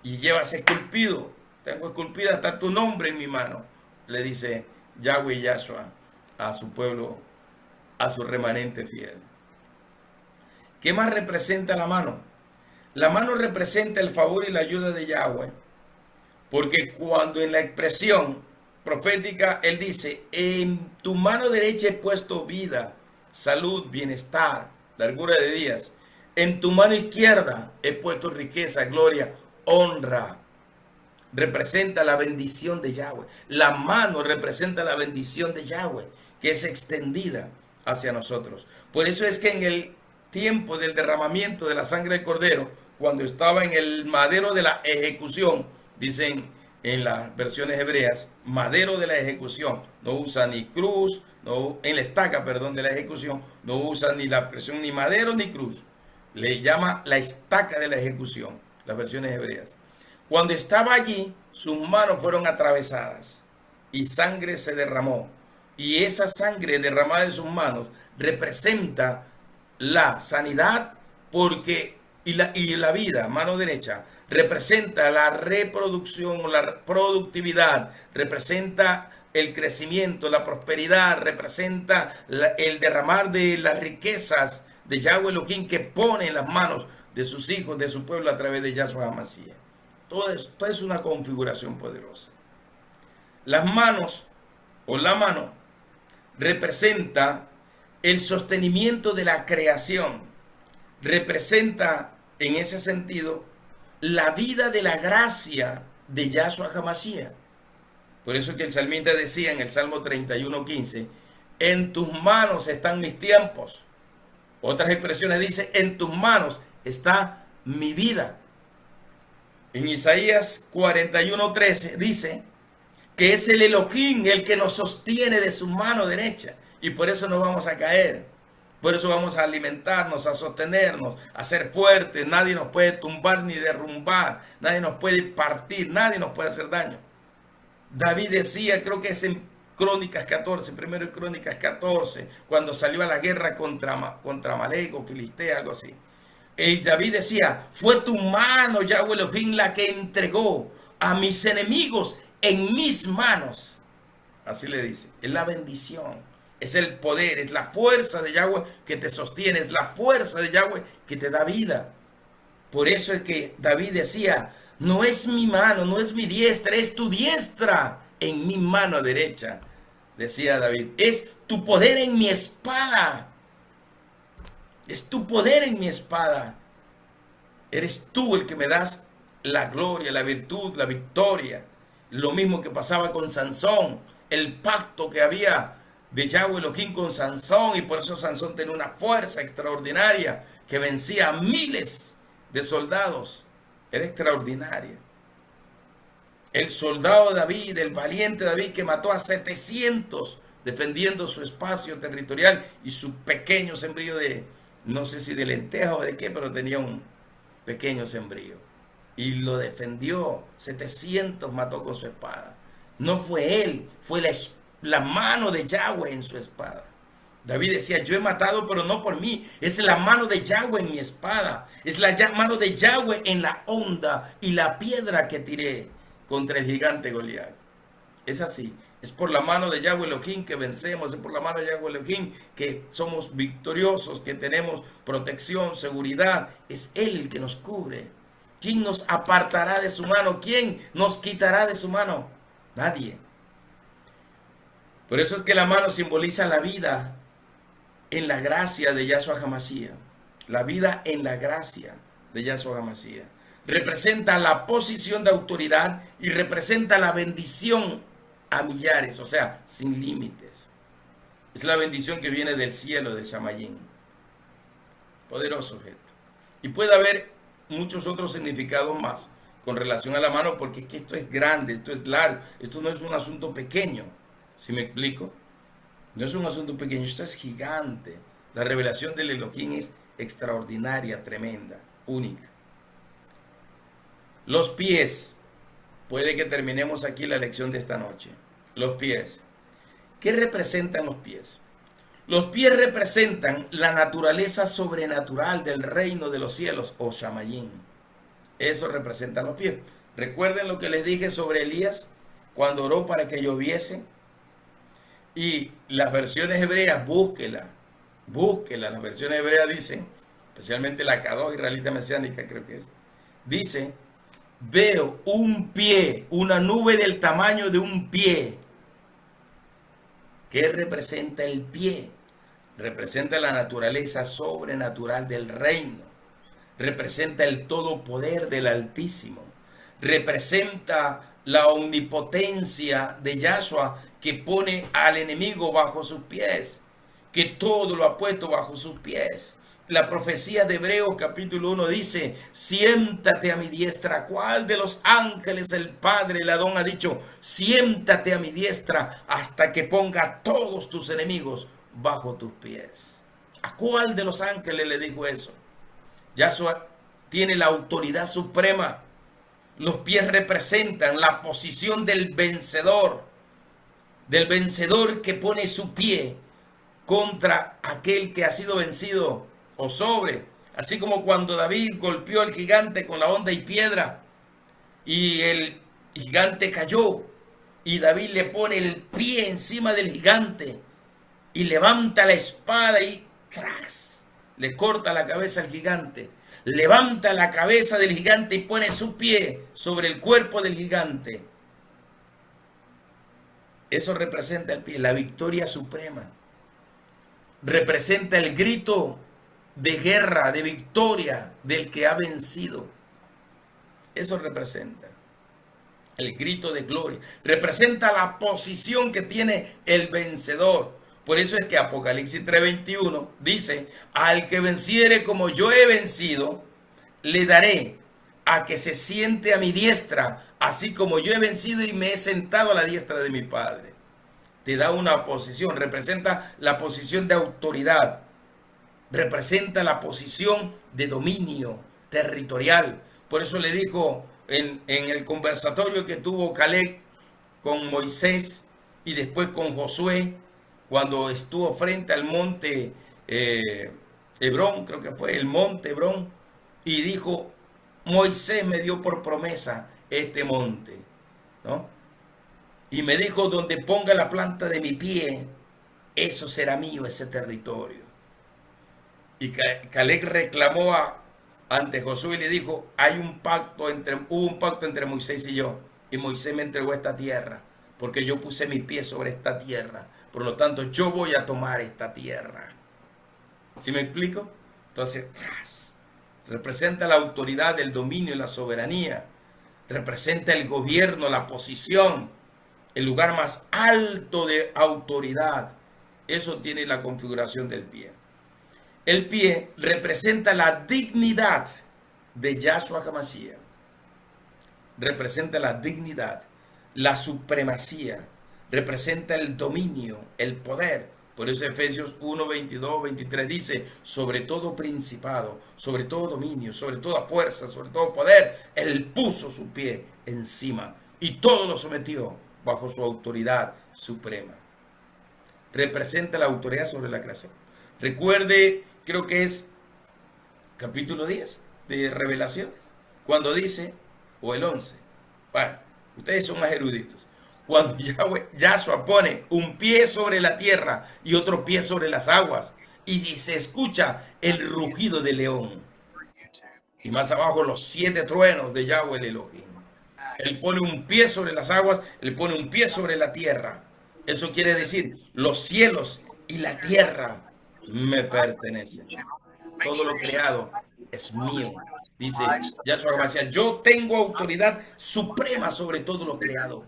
y llevas esculpido. Tengo esculpida hasta tu nombre en mi mano, le dice Yahweh y Yahshua a su pueblo, a su remanente fiel. ¿Qué más representa la mano? La mano representa el favor y la ayuda de Yahweh, porque cuando en la expresión profética él dice, en tu mano derecha he puesto vida, salud, bienestar, largura de días. En tu mano izquierda he puesto riqueza, gloria, honra. Representa la bendición de Yahweh. La mano representa la bendición de Yahweh, que es extendida hacia nosotros. Por eso es que en el tiempo del derramamiento de la sangre del Cordero, cuando estaba en el madero de la ejecución, dicen en las versiones hebreas, madero de la ejecución, no usa ni cruz, en la estaca, perdón, de la ejecución, no usa ni la expresión ni madero ni cruz. Le llama la estaca de la ejecución, las versiones hebreas. Cuando estaba allí, sus manos fueron atravesadas y sangre se derramó. Y esa sangre derramada de sus manos representa la sanidad y la vida, mano derecha, representa la reproducción o la productividad, representa el crecimiento, la prosperidad, representa el derramar de las riquezas de Yahweh Elohim que pone en las manos de sus hijos, de su pueblo a través de Yahshua HaMashiach. Todo esto es una configuración poderosa. Las manos o la mano representa el sostenimiento de la creación. Representa en ese sentido la vida de la gracia de Yahshua HaMashiach. Por eso es que el salmista decía en el Salmo 31:15, en tus manos están mis tiempos. Otras expresiones dice, en tus manos está mi vida. En Isaías 41:13 dice que es el Elohim el que nos sostiene de su mano derecha. Y por eso no vamos a caer. Por eso vamos a alimentarnos, a sostenernos, a ser fuertes. Nadie nos puede tumbar ni derrumbar. Nadie nos puede partir. Nadie nos puede hacer daño. David decía, creo que es en Crónicas 14, primero en Crónicas 14, cuando salió a la guerra contra Amalek o Filistea, algo así. Y David decía, fue tu mano, Yahweh Elohim, la que entregó a mis enemigos en mis manos. Así le dice, es la bendición, es el poder, es la fuerza de Yahweh que te sostiene, es la fuerza de Yahweh que te da vida. Por eso es que David decía, no es mi mano, no es mi diestra, es tu diestra en mi mano derecha, decía David. Es tu poder en mi espada. Es tu poder en mi espada. Eres tú el que me das la gloria, la virtud, la victoria. Lo mismo que pasaba con Sansón, el pacto que había de Yahweh Elohim con Sansón, y por eso Sansón tenía una fuerza extraordinaria que vencía a miles de soldados. Era extraordinaria. El soldado David, el valiente David que mató a 700 defendiendo su espacio territorial y su pequeño sembrío de, no sé si de lenteja o de qué, pero tenía un pequeño sembrío. Y lo defendió, 700 mató con su espada. No fue él, fue la mano de Yahweh en su espada. David decía, yo he matado, pero no por mí. Es la mano de Yahweh en mi espada. Es la mano de Yahweh en la honda y la piedra que tiré contra el gigante Goliat. Es así. Es por la mano de Yahweh Elohim que vencemos. Es por la mano de Yahweh Elohim que somos victoriosos, que tenemos protección, seguridad. Es Él el que nos cubre. ¿Quién nos apartará de su mano? ¿Quién nos quitará de su mano? Nadie. Por eso es que la mano simboliza la vida en la gracia de Yahshua HaMashiach. La vida en la gracia de Yahshua HaMashiach. Representa la posición de autoridad y representa la bendición a millares, o sea, sin límites. Es la bendición que viene del cielo, del Shamayim. Poderoso objeto. Y puede haber muchos otros significados más con relación a la mano, porque es que esto es grande, esto es largo, esto no es un asunto pequeño. ¿Sí me explico? No es un asunto pequeño, esto es gigante. La revelación del Elohim es extraordinaria, tremenda, única. Los pies. Puede que terminemos aquí la lección de esta noche. Los pies. ¿Qué representan los pies? Los pies representan la naturaleza sobrenatural del reino de los cielos, o Shamayim. Eso representan los pies. Recuerden lo que les dije sobre Elías cuando oró para que lloviese. Y las versiones hebreas, búsquela, las versiones hebreas dicen, especialmente la Kadosh israelita mesiánica creo que es, dice, veo un pie, una nube del tamaño de un pie. ¿Qué representa el pie? Representa la naturaleza sobrenatural del reino, representa el todopoder del Altísimo, representa la omnipotencia de Yahshua que pone al enemigo bajo sus pies, que todo lo ha puesto bajo sus pies. La profecía de Hebreos capítulo 1 dice, siéntate a mi diestra. ¿Cuál de los ángeles el Padre, el Adón, ha dicho, siéntate a mi diestra hasta que ponga todos tus enemigos bajo tus pies? ¿A cuál de los ángeles le dijo eso? Yahshua tiene la autoridad suprema. Los pies representan la posición del vencedor que pone su pie contra aquel que ha sido vencido o sobre. Así como cuando David golpeó al gigante con la honda y piedra y el gigante cayó. Y David le pone el pie encima del gigante y levanta la espada y ¡crax! Le corta la cabeza al gigante. Levanta la cabeza del gigante y pone su pie sobre el cuerpo del gigante. Eso representa el pie, la victoria suprema. Representa el grito de guerra, de victoria del que ha vencido. Eso representa el grito de gloria. Representa la posición que tiene el vencedor. Por eso es que Apocalipsis 3:21 dice, al que venciere como yo he vencido, le daré a que se siente a mi diestra, así como yo he vencido y me he sentado a la diestra de mi Padre. Te da una posición, representa la posición de autoridad, representa la posición de dominio territorial. Por eso le dijo en el conversatorio que tuvo Caleb con Moisés y después con Josué, cuando estuvo frente al monte Hebrón, creo que fue el monte Hebrón, y dijo, Moisés me dio por promesa este monte, ¿no? Y me dijo, donde ponga la planta de mi pie, eso será mío, ese territorio. Y Caleb reclamó ante Josué y le dijo, hubo un pacto entre Moisés y yo, y Moisés me entregó esta tierra, porque yo puse mi pie sobre esta tierra, por lo tanto yo voy a tomar esta tierra. ¿Sí me explico? Entonces, representa la autoridad, el dominio y la soberanía, representa el gobierno, la posición, el lugar más alto de autoridad. Eso tiene la configuración del pie. El pie representa la dignidad de Yahshua HaMashiach. Representa la dignidad, la supremacía, representa el dominio, el poder. Por eso Efesios 1, 22, 23 dice, sobre todo principado, sobre todo dominio, sobre toda fuerza, sobre todo poder, Él puso su pie encima y todo lo sometió bajo su autoridad suprema. Representa la autoridad sobre la creación. Recuerde, creo que es capítulo 10 de Revelaciones, cuando dice, o el 11, bueno, ustedes son más eruditos, cuando Yahshua pone un pie sobre la tierra y otro pie sobre las aguas, y se escucha el rugido del león, y más abajo los 7 truenos de Yahweh el Elohim. Él pone un pie sobre las aguas, él pone un pie sobre la tierra. Eso quiere decir, los cielos y la tierra me pertenecen. Todo lo creado es mío. Dice Yahshua HaMashiach, yo tengo autoridad suprema sobre todo lo creado.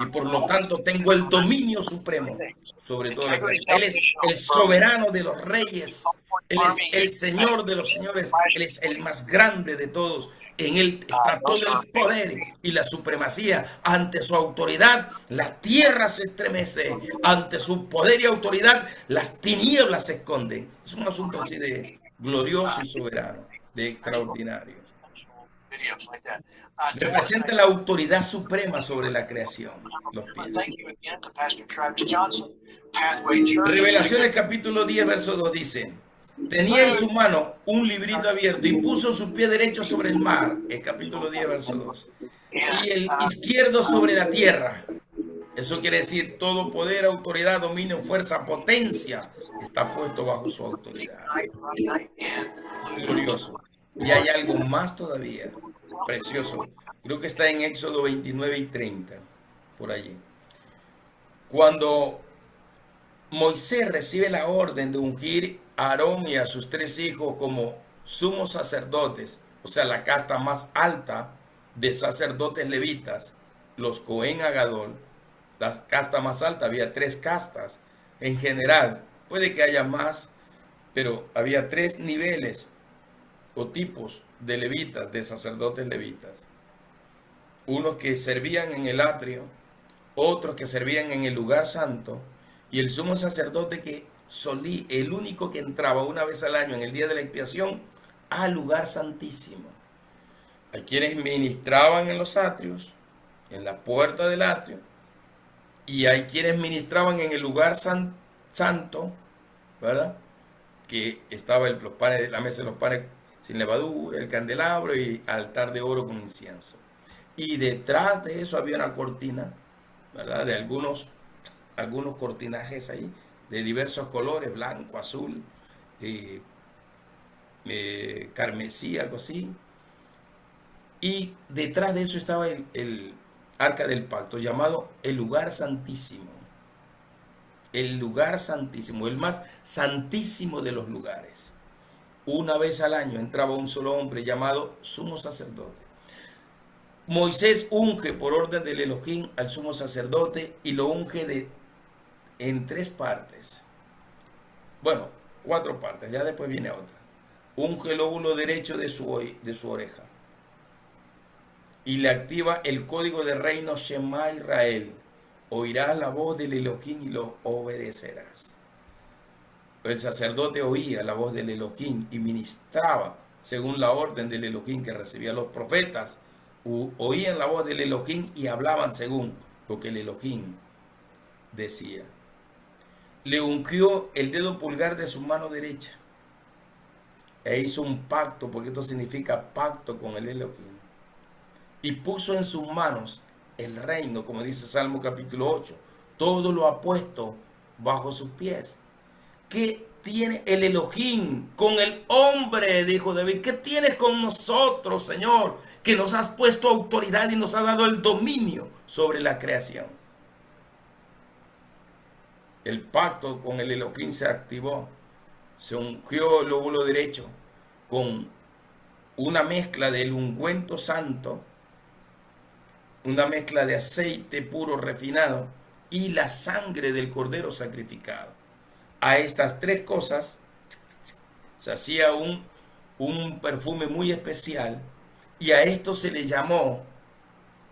Y por lo tanto tengo el dominio supremo sobre todo lo creado. Él es el soberano de los reyes. Él es el Señor de los señores. Él es el más grande de todos. En Él está todo el poder y la supremacía. Ante su autoridad, la tierra se estremece. Ante su poder y autoridad, las tinieblas se esconden. Es un asunto así de glorioso y soberano, de extraordinario. Representa la autoridad suprema sobre la creación. Los pies. Revelaciones capítulo 10, verso 2 dice, tenía en su mano un librito abierto y puso su pie derecho sobre el mar, el capítulo 10, verso 2, y el izquierdo sobre la tierra. Eso quiere decir todo poder, autoridad, dominio, fuerza, potencia está puesto bajo su autoridad. Es glorioso. Y hay algo más todavía, precioso. Creo que está en Éxodo 29 y 30, por allí. Cuando Moisés recibe la orden de ungir a Aarón y a sus 3 hijos como sumos sacerdotes, o sea, la casta más alta de sacerdotes levitas, los Cohen Agadol, la casta más alta, había 3 castas en general, puede que haya más, pero había 3 niveles o tipos de levitas, de sacerdotes levitas. Unos que servían en el atrio, otros que servían en el lugar santo, y el sumo sacerdote que solía, el único que entraba una vez al año en el día de la expiación al lugar santísimo. Hay quienes ministraban en los atrios, en la puerta del atrio, y hay quienes ministraban en el lugar santo, ¿verdad? Que estaba los panes, la mesa de los panes sin levadura, el candelabro y altar de oro con incienso. Y detrás de eso había una cortina ¿verdad? De algunos cortinajes ahí, de diversos colores, blanco, azul, eh, carmesí, algo así. Y detrás de eso estaba el arca del pacto, llamado el lugar santísimo. El lugar santísimo, el más santísimo de los lugares. Una vez al año entraba un solo hombre llamado sumo sacerdote. Moisés unge por orden del Elohim al sumo sacerdote y lo unge en 3 partes. Bueno, 4 partes, ya después viene otra. Unge el lóbulo derecho de su oreja y le activa el código de reino Shema Israel. Oirás la voz del Elohim y lo obedecerás. El sacerdote oía la voz del Elohim y ministraba según la orden del Elohim que recibía los profetas. Oían la voz del Elohim y hablaban según lo que el Elohim decía. Le ungió el dedo pulgar de su mano derecha e hizo un pacto, porque esto significa pacto con el Elohim, y puso en sus manos el reino, como dice Salmo capítulo 8, todo lo ha puesto bajo sus pies. ¿Qué tiene el Elohim con el hombre? Dijo David. ¿Qué tienes con nosotros, Señor? Que nos has puesto autoridad y nos ha dado el dominio sobre la creación. El pacto con el Elohim se activó. Se ungió el lóbulo derecho con una mezcla del ungüento santo, una mezcla de aceite puro refinado y la sangre del cordero sacrificado. A estas 3 cosas se hacía un perfume muy especial, y a esto se le llamó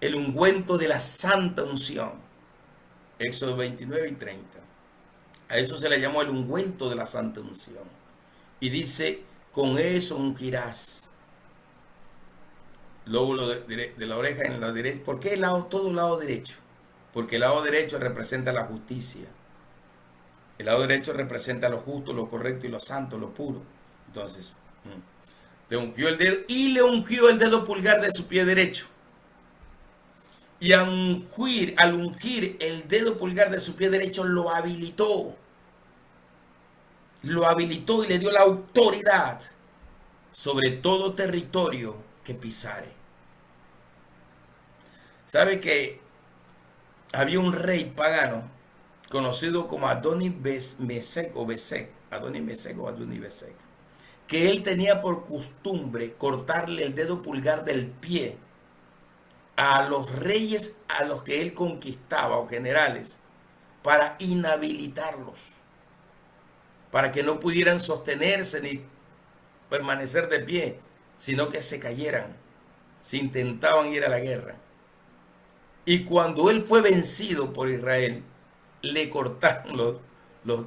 el ungüento de la santa unción. Éxodo 29 y 30. A eso se le llamó el ungüento de la santa unción. Y dice, con eso ungirás lóbulo de la oreja en la derecha. ¿Por qué todo el lado derecho? Porque el lado derecho representa la justicia. El lado derecho representa lo justo, lo correcto y lo santo, lo puro. Entonces, le ungió el dedo y le ungió el dedo pulgar de su pie derecho. Y al ungir el dedo pulgar de su pie derecho, lo habilitó. Lo habilitó y le dio la autoridad sobre todo territorio que pisare. ¿Sabe que había un rey pagano conocido como Adoni-Mesec, que él tenía por costumbre cortarle el dedo pulgar del pie a los reyes a los que él conquistaba, o generales, para inhabilitarlos, para que no pudieran sostenerse ni permanecer de pie, sino que se cayeran si intentaban ir a la guerra. Y cuando él fue vencido por Israel, le cortaron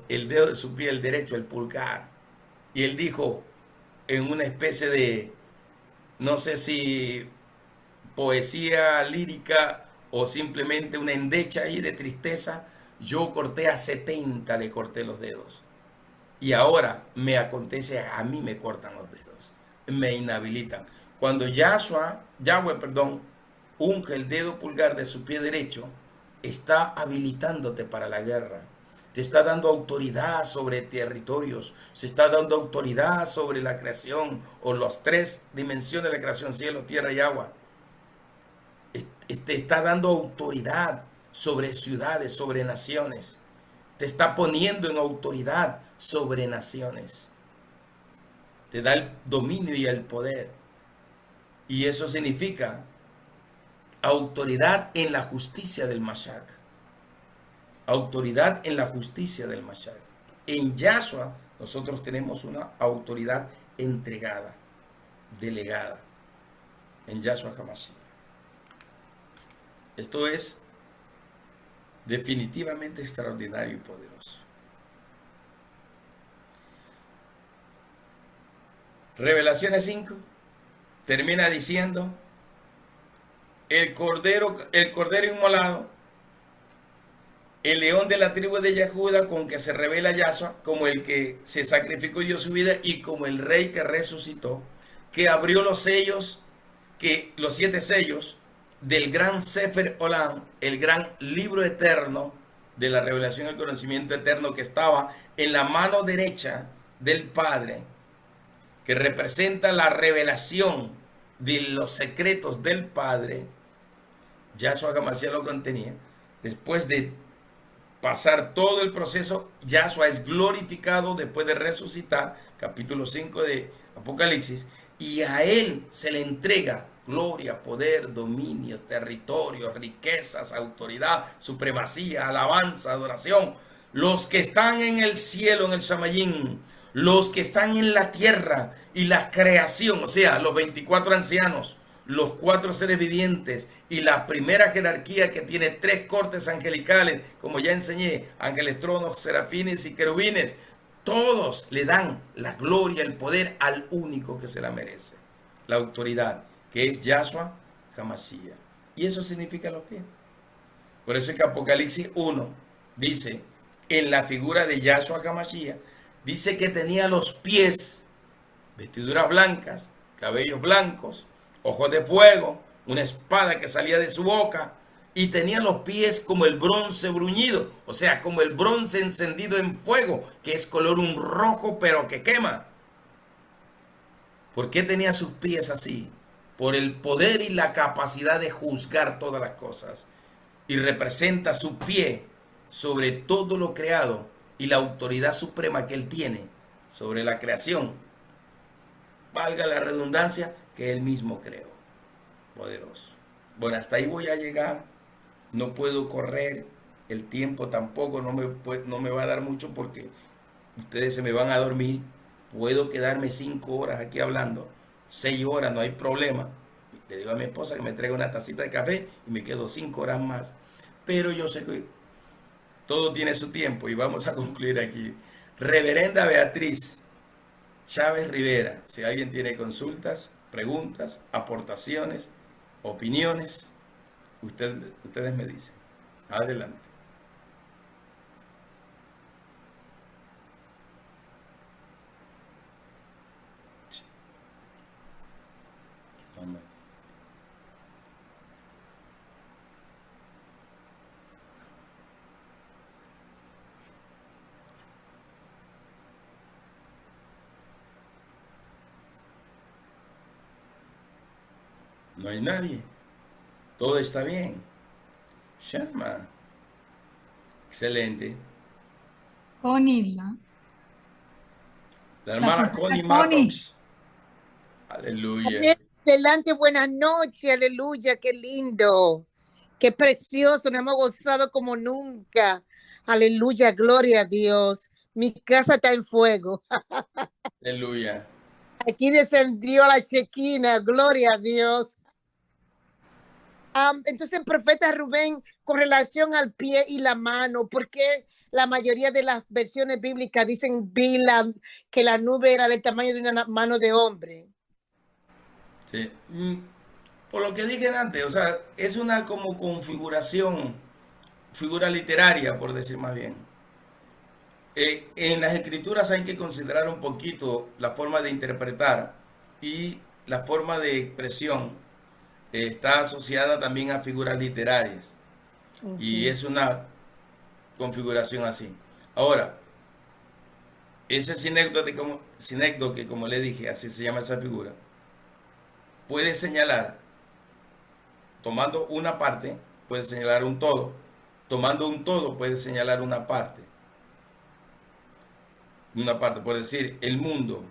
el dedo de su pie, el derecho, el pulgar. Y él dijo, en una especie de, no sé si poesía lírica o simplemente una endecha ahí de tristeza, yo corté a 70, le corté los dedos. Y ahora me acontece, a mí me cortan los dedos, me inhabilitan. Cuando Yahweh, unge el dedo pulgar de su pie derecho, está habilitándote para la guerra. Te está dando autoridad sobre territorios, se está dando autoridad sobre la creación, o las 3 dimensiones de la creación, cielo, tierra y agua. Te está dando autoridad sobre ciudades, sobre naciones. Te está poniendo en autoridad sobre naciones. Te da el dominio y el poder. Y eso significa autoridad en la justicia del Mashiach. Autoridad en la justicia del Mashiach. En Yahshua nosotros tenemos una autoridad entregada, delegada. En Yahshua HaMashiach. Esto es definitivamente extraordinario y poderoso. Revelaciones 5 termina diciendo: el cordero inmolado, el león de la tribu de Yehuda, con que se revela Yahshua, como el que se sacrificó y dio su vida, y como el rey que resucitó, que abrió los sellos, los 7 sellos, del gran Sefer Olam, el gran libro eterno de la revelación del conocimiento eterno que estaba en la mano derecha del Padre, que representa la revelación de los secretos del Padre. Yahshua Hamashiach lo contenía. Después de pasar todo el proceso, Yahshua es glorificado después de resucitar, capítulo 5 de Apocalipsis, y a él se le entrega gloria, poder, dominio, territorio, riquezas, autoridad, supremacía, alabanza, adoración. Los que están en el cielo, en el Shamayim, los que están en la tierra y la creación, o sea, los 24 ancianos, los 4 seres vivientes y la primera jerarquía que tiene 3 cortes angelicales, como ya enseñé, ángeles, tronos, serafines y querubines, todos le dan la gloria, el poder al único que se la merece, la autoridad, que es Yahshua Hamashiach. Y eso significa los pies. Por eso es que Apocalipsis 1 dice, en la figura de Yahshua Hamashiach, dice que tenía los pies, vestiduras blancas, cabellos blancos, ojos de fuego, una espada que salía de su boca, y tenía los pies como el bronce bruñido, o sea, como el bronce encendido en fuego, que es color un rojo pero que quema. ¿Por qué tenía sus pies así? Por el poder y la capacidad de juzgar todas las cosas. Y representa su pie sobre todo lo creado y la autoridad suprema que él tiene sobre la creación. Valga la redundancia, que él mismo creó. Poderoso. Bueno, hasta ahí voy a llegar. No puedo correr. El tiempo tampoco no me va a dar mucho porque ustedes se me van a dormir. Puedo quedarme 5 horas aquí hablando. 6 horas, no hay problema. Le digo a mi esposa que me traiga una tacita de café y me quedo 5 horas más. Pero yo sé que todo tiene su tiempo y vamos a concluir aquí. Reverenda Beatriz Chávez Rivera, si alguien tiene consultas, preguntas, aportaciones, opiniones, ustedes me dicen. Adelante. Amén. No hay nadie. Todo está bien. Llama. Excelente. Connie, La hermana Connie Mattox. Aleluya. Adelante, buenas noches, aleluya, qué lindo, qué precioso, nos hemos gozado como nunca. Aleluya, gloria a Dios. Mi casa está en fuego. Aleluya. Aquí descendió la chequina, gloria a Dios. Entonces, profeta Rubén, con relación al pie y la mano, ¿por qué la mayoría de las versiones bíblicas dicen que la nube era del tamaño de una mano de hombre? Sí. Por lo que dije antes, o sea, es una como configuración, figura literaria, por decir más bien. En las escrituras hay que considerar un poquito la forma de interpretar y la forma de expresión está asociada también a figuras literarias. Y es una configuración así. Ahora, ese sinécdoque, como le dije, así se llama esa figura, puede señalar, tomando una parte, puede señalar un todo. Tomando un todo, puede señalar una parte. Una parte, por decir, el mundo.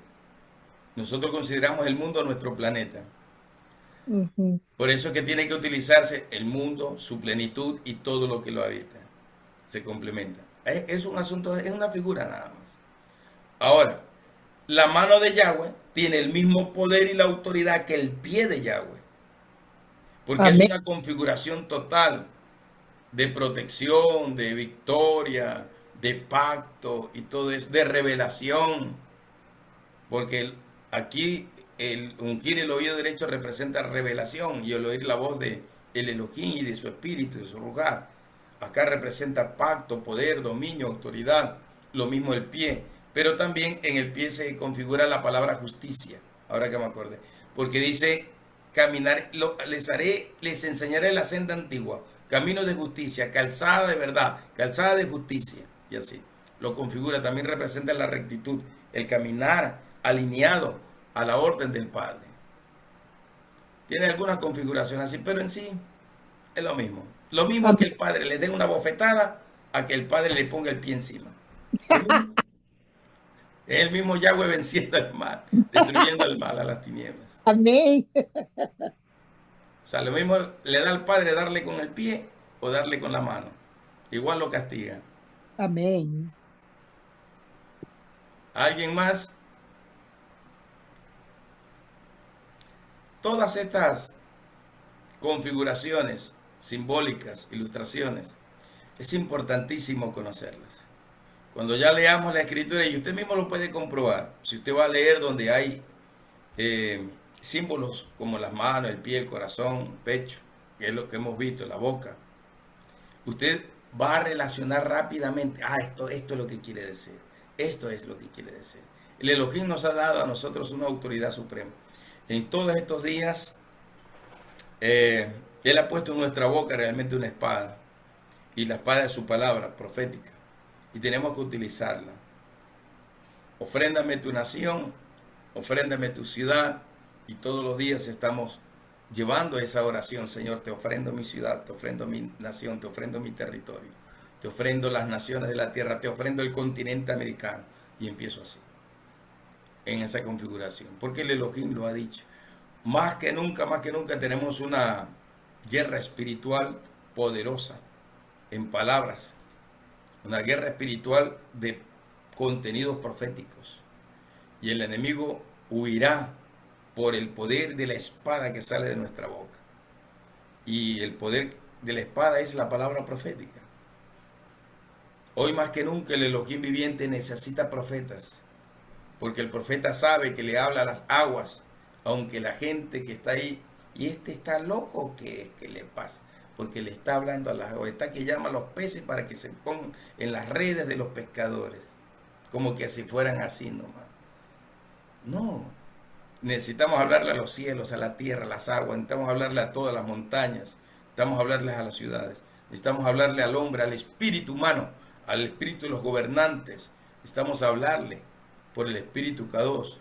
Nosotros consideramos el mundo nuestro planeta. Por eso es que tiene que utilizarse el mundo, su plenitud y todo lo que lo habita. Se complementa. Es un asunto, es una figura nada más. Ahora, la mano de Yahweh tiene el mismo poder y la autoridad que el pie de Yahweh. Porque Amén. Es una configuración total de protección, de victoria, de pacto y todo eso, de revelación. Porque aquí el ungir el oído derecho representa revelación y el oír la voz de el Elohim y de su espíritu, de su ruaj. Acá representa pacto, poder, dominio, autoridad. Lo mismo el pie. Pero también en el pie se configura la palabra justicia. Ahora que me acordé. Porque dice les enseñaré la senda antigua, camino de justicia, calzada de verdad, calzada de justicia. Y así lo configura, también representa la rectitud, el caminar alineado a la orden del Padre. Tiene algunas configuraciones así, pero en sí es lo mismo. Lo mismo es que el Padre le dé una bofetada a que el Padre le ponga el pie encima. Es el mismo Yahweh venciendo el mal, destruyendo el mal a las tinieblas. Amén. O sea, lo mismo le da al Padre darle con el pie o darle con la mano. Igual lo castiga. Amén. ¿Alguien más? Todas estas configuraciones simbólicas, ilustraciones, es importantísimo conocerlas. Cuando ya leamos la escritura, y usted mismo lo puede comprobar, si usted va a leer donde hay símbolos como las manos, el pie, el corazón, el pecho, que es lo que hemos visto, la boca, usted va a relacionar rápidamente, esto es lo que quiere decir, esto es lo que quiere decir. El Elohim nos ha dado a nosotros una autoridad suprema. En todos estos días, Él ha puesto en nuestra boca realmente una espada, y la espada es su palabra profética, y tenemos que utilizarla. Ofréndame tu nación, ofréndame tu ciudad, y todos los días estamos llevando esa oración. Señor, te ofrendo mi ciudad, te ofrendo mi nación, te ofrendo mi territorio, te ofrendo las naciones de la tierra, te ofrendo el continente americano, y empiezo así, en esa configuración, porque el Elohim lo ha dicho. Más que nunca tenemos una guerra espiritual poderosa en palabras, una guerra espiritual de contenidos proféticos, y el enemigo huirá por el poder de la espada que sale de nuestra boca, y el poder de la espada es la palabra profética. Hoy más que nunca el Elohim viviente necesita profetas, porque el profeta sabe que le habla a las aguas, aunque la gente que está ahí, y este está loco, ¿qué le pasa? Porque le está hablando a las aguas, está que llama a los peces para que se pongan en las redes de los pescadores, como que si fueran así nomás. No, necesitamos hablarle a los cielos, a la tierra, a las aguas, necesitamos hablarle a todas las montañas, necesitamos hablarles a las ciudades, necesitamos hablarle al hombre, al espíritu humano, al espíritu de los gobernantes, necesitamos hablarle por el espíritu Kadosh,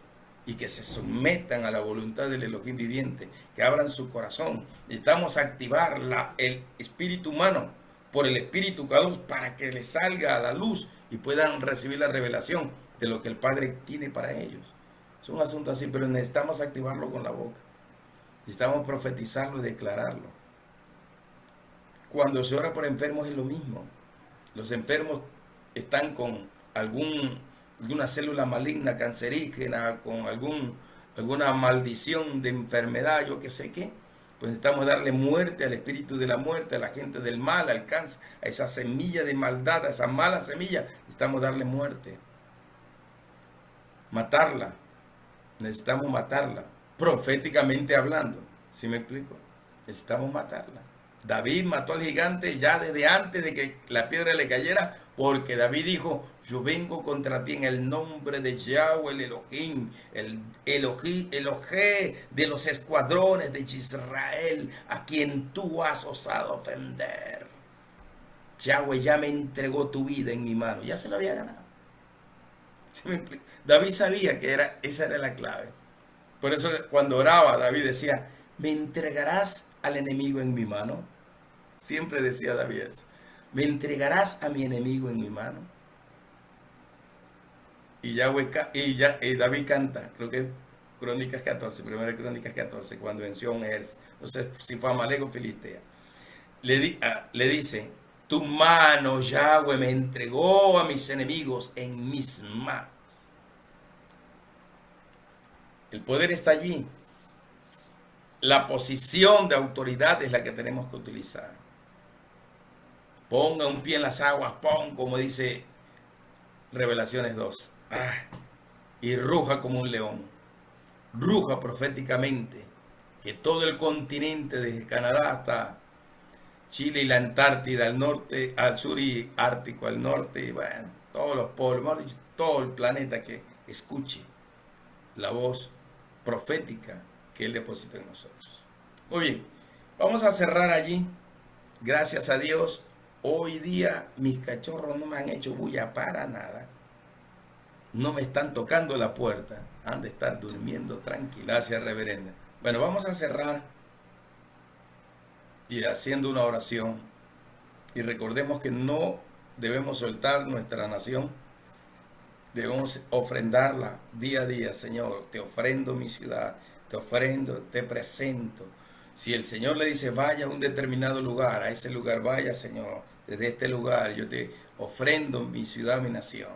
y que se sometan a la voluntad del Elohim viviente, que abran su corazón. Necesitamos activar el espíritu humano por el espíritu Kadosh para que les salga a la luz y puedan recibir la revelación de lo que el Padre tiene para ellos. Es un asunto así, pero necesitamos activarlo con la boca. Necesitamos profetizarlo y declararlo. Cuando se ora por enfermos es lo mismo. Los enfermos están con alguna célula maligna, cancerígena, con alguna maldición de enfermedad, yo qué sé qué, pues necesitamos darle muerte al espíritu de la muerte, a la gente del mal, al cáncer, a esa semilla de maldad, a esa mala semilla, necesitamos darle muerte. Matarla, necesitamos matarla, proféticamente hablando, ¿sí me explico? Necesitamos matarla. David mató al gigante ya desde antes de que la piedra le cayera, porque David dijo, yo vengo contra ti en el nombre de Yahweh el Elohim, el Elohim de los escuadrones de Israel, a quien tú has osado ofender. Yahweh ya me entregó tu vida en mi mano, ya se lo había ganado. ¿Sí me explico? David sabía que esa era la clave. Por eso cuando oraba, David decía, ¿me entregarás al enemigo en mi mano? Siempre decía David eso. ¿Me entregarás a mi enemigo en mi mano? Y David canta, creo que es Crónicas 14, primera Crónicas 14, cuando venció a un ejército. No sé si fue Amalek o Filistea. Le dice, tu mano, Yahweh, me entregó a mis enemigos en mis manos. El poder está allí. La posición de autoridad es la que tenemos que utilizar. Ponga un pie en las aguas, pon, como dice Revelaciones 2. Y ruja como un león. Ruja proféticamente. Que todo el continente, desde Canadá hasta Chile y la Antártida, al norte, al sur y Ártico, al norte, y bueno, todos los polos, hemos dicho, todo el planeta que escuche la voz profética que Él deposita en nosotros. Muy bien, vamos a cerrar allí. Gracias a Dios, hoy día mis cachorros no me han hecho bulla para nada. No me están tocando la puerta. Han de estar durmiendo tranquilos. Gracias, reverenda. Bueno, vamos a cerrar y haciendo una oración. Y recordemos que no debemos soltar nuestra nación. Debemos ofrendarla día a día, Señor. Te ofrendo mi ciudad, te ofrendo, te presento. Si el Señor le dice vaya a un determinado lugar, a ese lugar vaya, Señor. Desde este lugar yo te ofrendo mi ciudad, mi nación.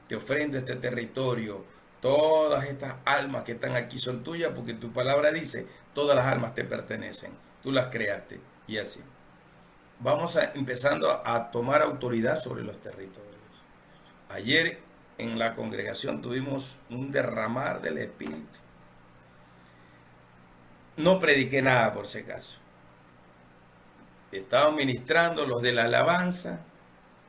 Te ofrendo este territorio. Todas estas almas que están aquí son tuyas porque tu palabra dice, todas las almas te pertenecen. Tú las creaste y así. Vamos empezando a tomar autoridad sobre los territorios. Ayer en la congregación tuvimos un derramar del Espíritu. No prediqué nada por si acaso. Estaban ministrando los de la alabanza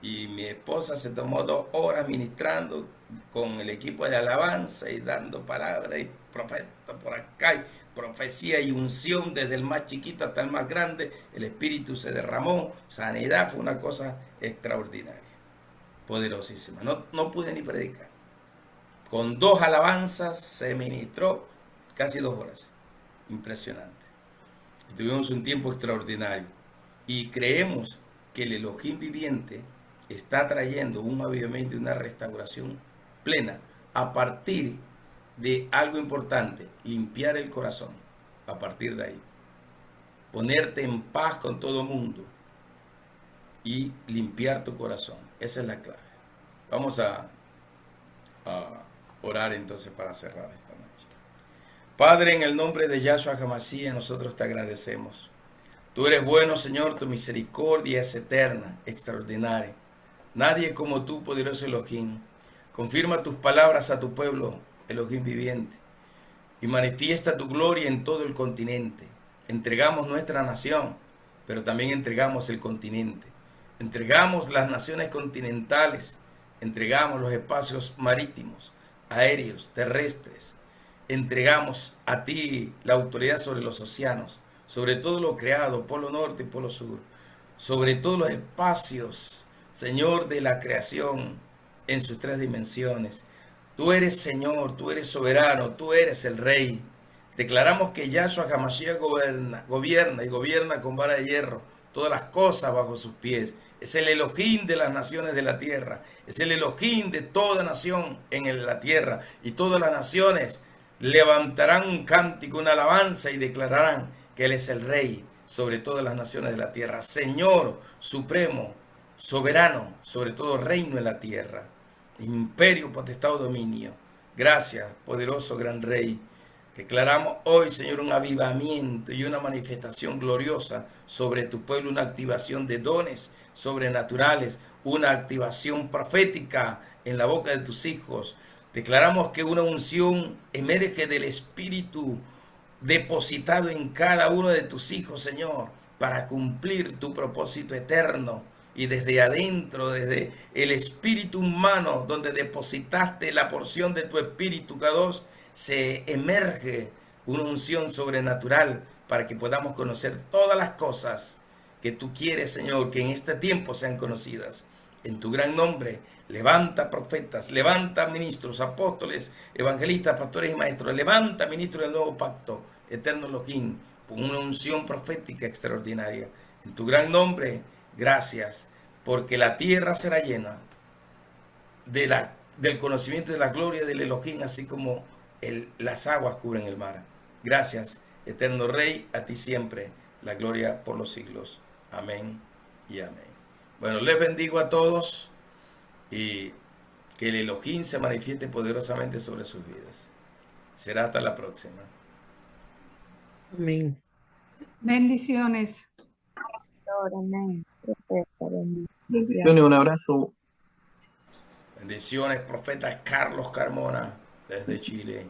y mi esposa se tomó 2 horas ministrando con el equipo de alabanza y dando palabras y profeta por acá y profecía y unción desde el más chiquito hasta el más grande. El Espíritu se derramó, sanidad, fue una cosa extraordinaria, poderosísima. No pude ni predicar. Con 2 alabanzas se ministró casi 2 horas. Impresionante. Y tuvimos un tiempo extraordinario. Y creemos que el Elohim viviente está trayendo un avivamiento y una restauración plena a partir de algo importante, limpiar el corazón. A partir de ahí. Ponerte en paz con todo el mundo y limpiar tu corazón. Esa es la clave. Vamos a orar entonces para cerrar esta noche. Padre, en el nombre de Yahshua HaMashiach, nosotros te agradecemos. Tú eres bueno, Señor, tu misericordia es eterna, extraordinaria. Nadie como tú, poderoso Elohim. Confirma tus palabras a tu pueblo, Elohim viviente, y manifiesta tu gloria en todo el continente. Entregamos nuestra nación, pero también entregamos el continente. Entregamos las naciones continentales, entregamos los espacios marítimos, aéreos, terrestres. Entregamos a ti la autoridad sobre los océanos, sobre todo lo creado, polo norte y polo sur, sobre todos los espacios, Señor, de la creación en sus 3 dimensiones. Tú eres Señor, tú eres soberano, tú eres el Rey. Declaramos que Yahshua HaMashiach gobierna y gobierna con vara de hierro todas las cosas bajo sus pies. Es el Elohim de las naciones de la tierra. Es el Elohim de toda nación en la tierra. Y todas las naciones levantarán un cántico, una alabanza y declararán que Él es el Rey sobre todas las naciones de la tierra. Señor supremo, soberano sobre todo reino en la tierra. Imperio, potestad o dominio. Gracias, poderoso gran Rey. Declaramos hoy, Señor, un avivamiento y una manifestación gloriosa sobre tu pueblo, una activación de dones sobrenaturales, una activación profética en la boca de tus hijos. Declaramos que una unción emerge del Espíritu depositado en cada uno de tus hijos, Señor, para cumplir tu propósito eterno. Y desde adentro, desde el espíritu humano, donde depositaste la porción de tu espíritu, Kadosh, se emerge una unción sobrenatural para que podamos conocer todas las cosas que tú quieres, Señor, que en este tiempo sean conocidas. En tu gran nombre, levanta profetas, levanta ministros, apóstoles, evangelistas, pastores y maestros, levanta ministros del nuevo pacto, eterno Elohim, con una unción profética extraordinaria. En tu gran nombre, gracias, porque la tierra será llena del conocimiento de la gloria del Elohim, así como las aguas cubren el mar. Gracias, eterno Rey, a ti siempre la gloria por los siglos. Amén y amén. Bueno, les bendigo a todos y que el Elohim se manifieste poderosamente sobre sus vidas. Será hasta la próxima. Amén. Bendiciones. Amén. Bendiciones, un abrazo. Bendiciones, profeta Carlos Carmona, desde Chile.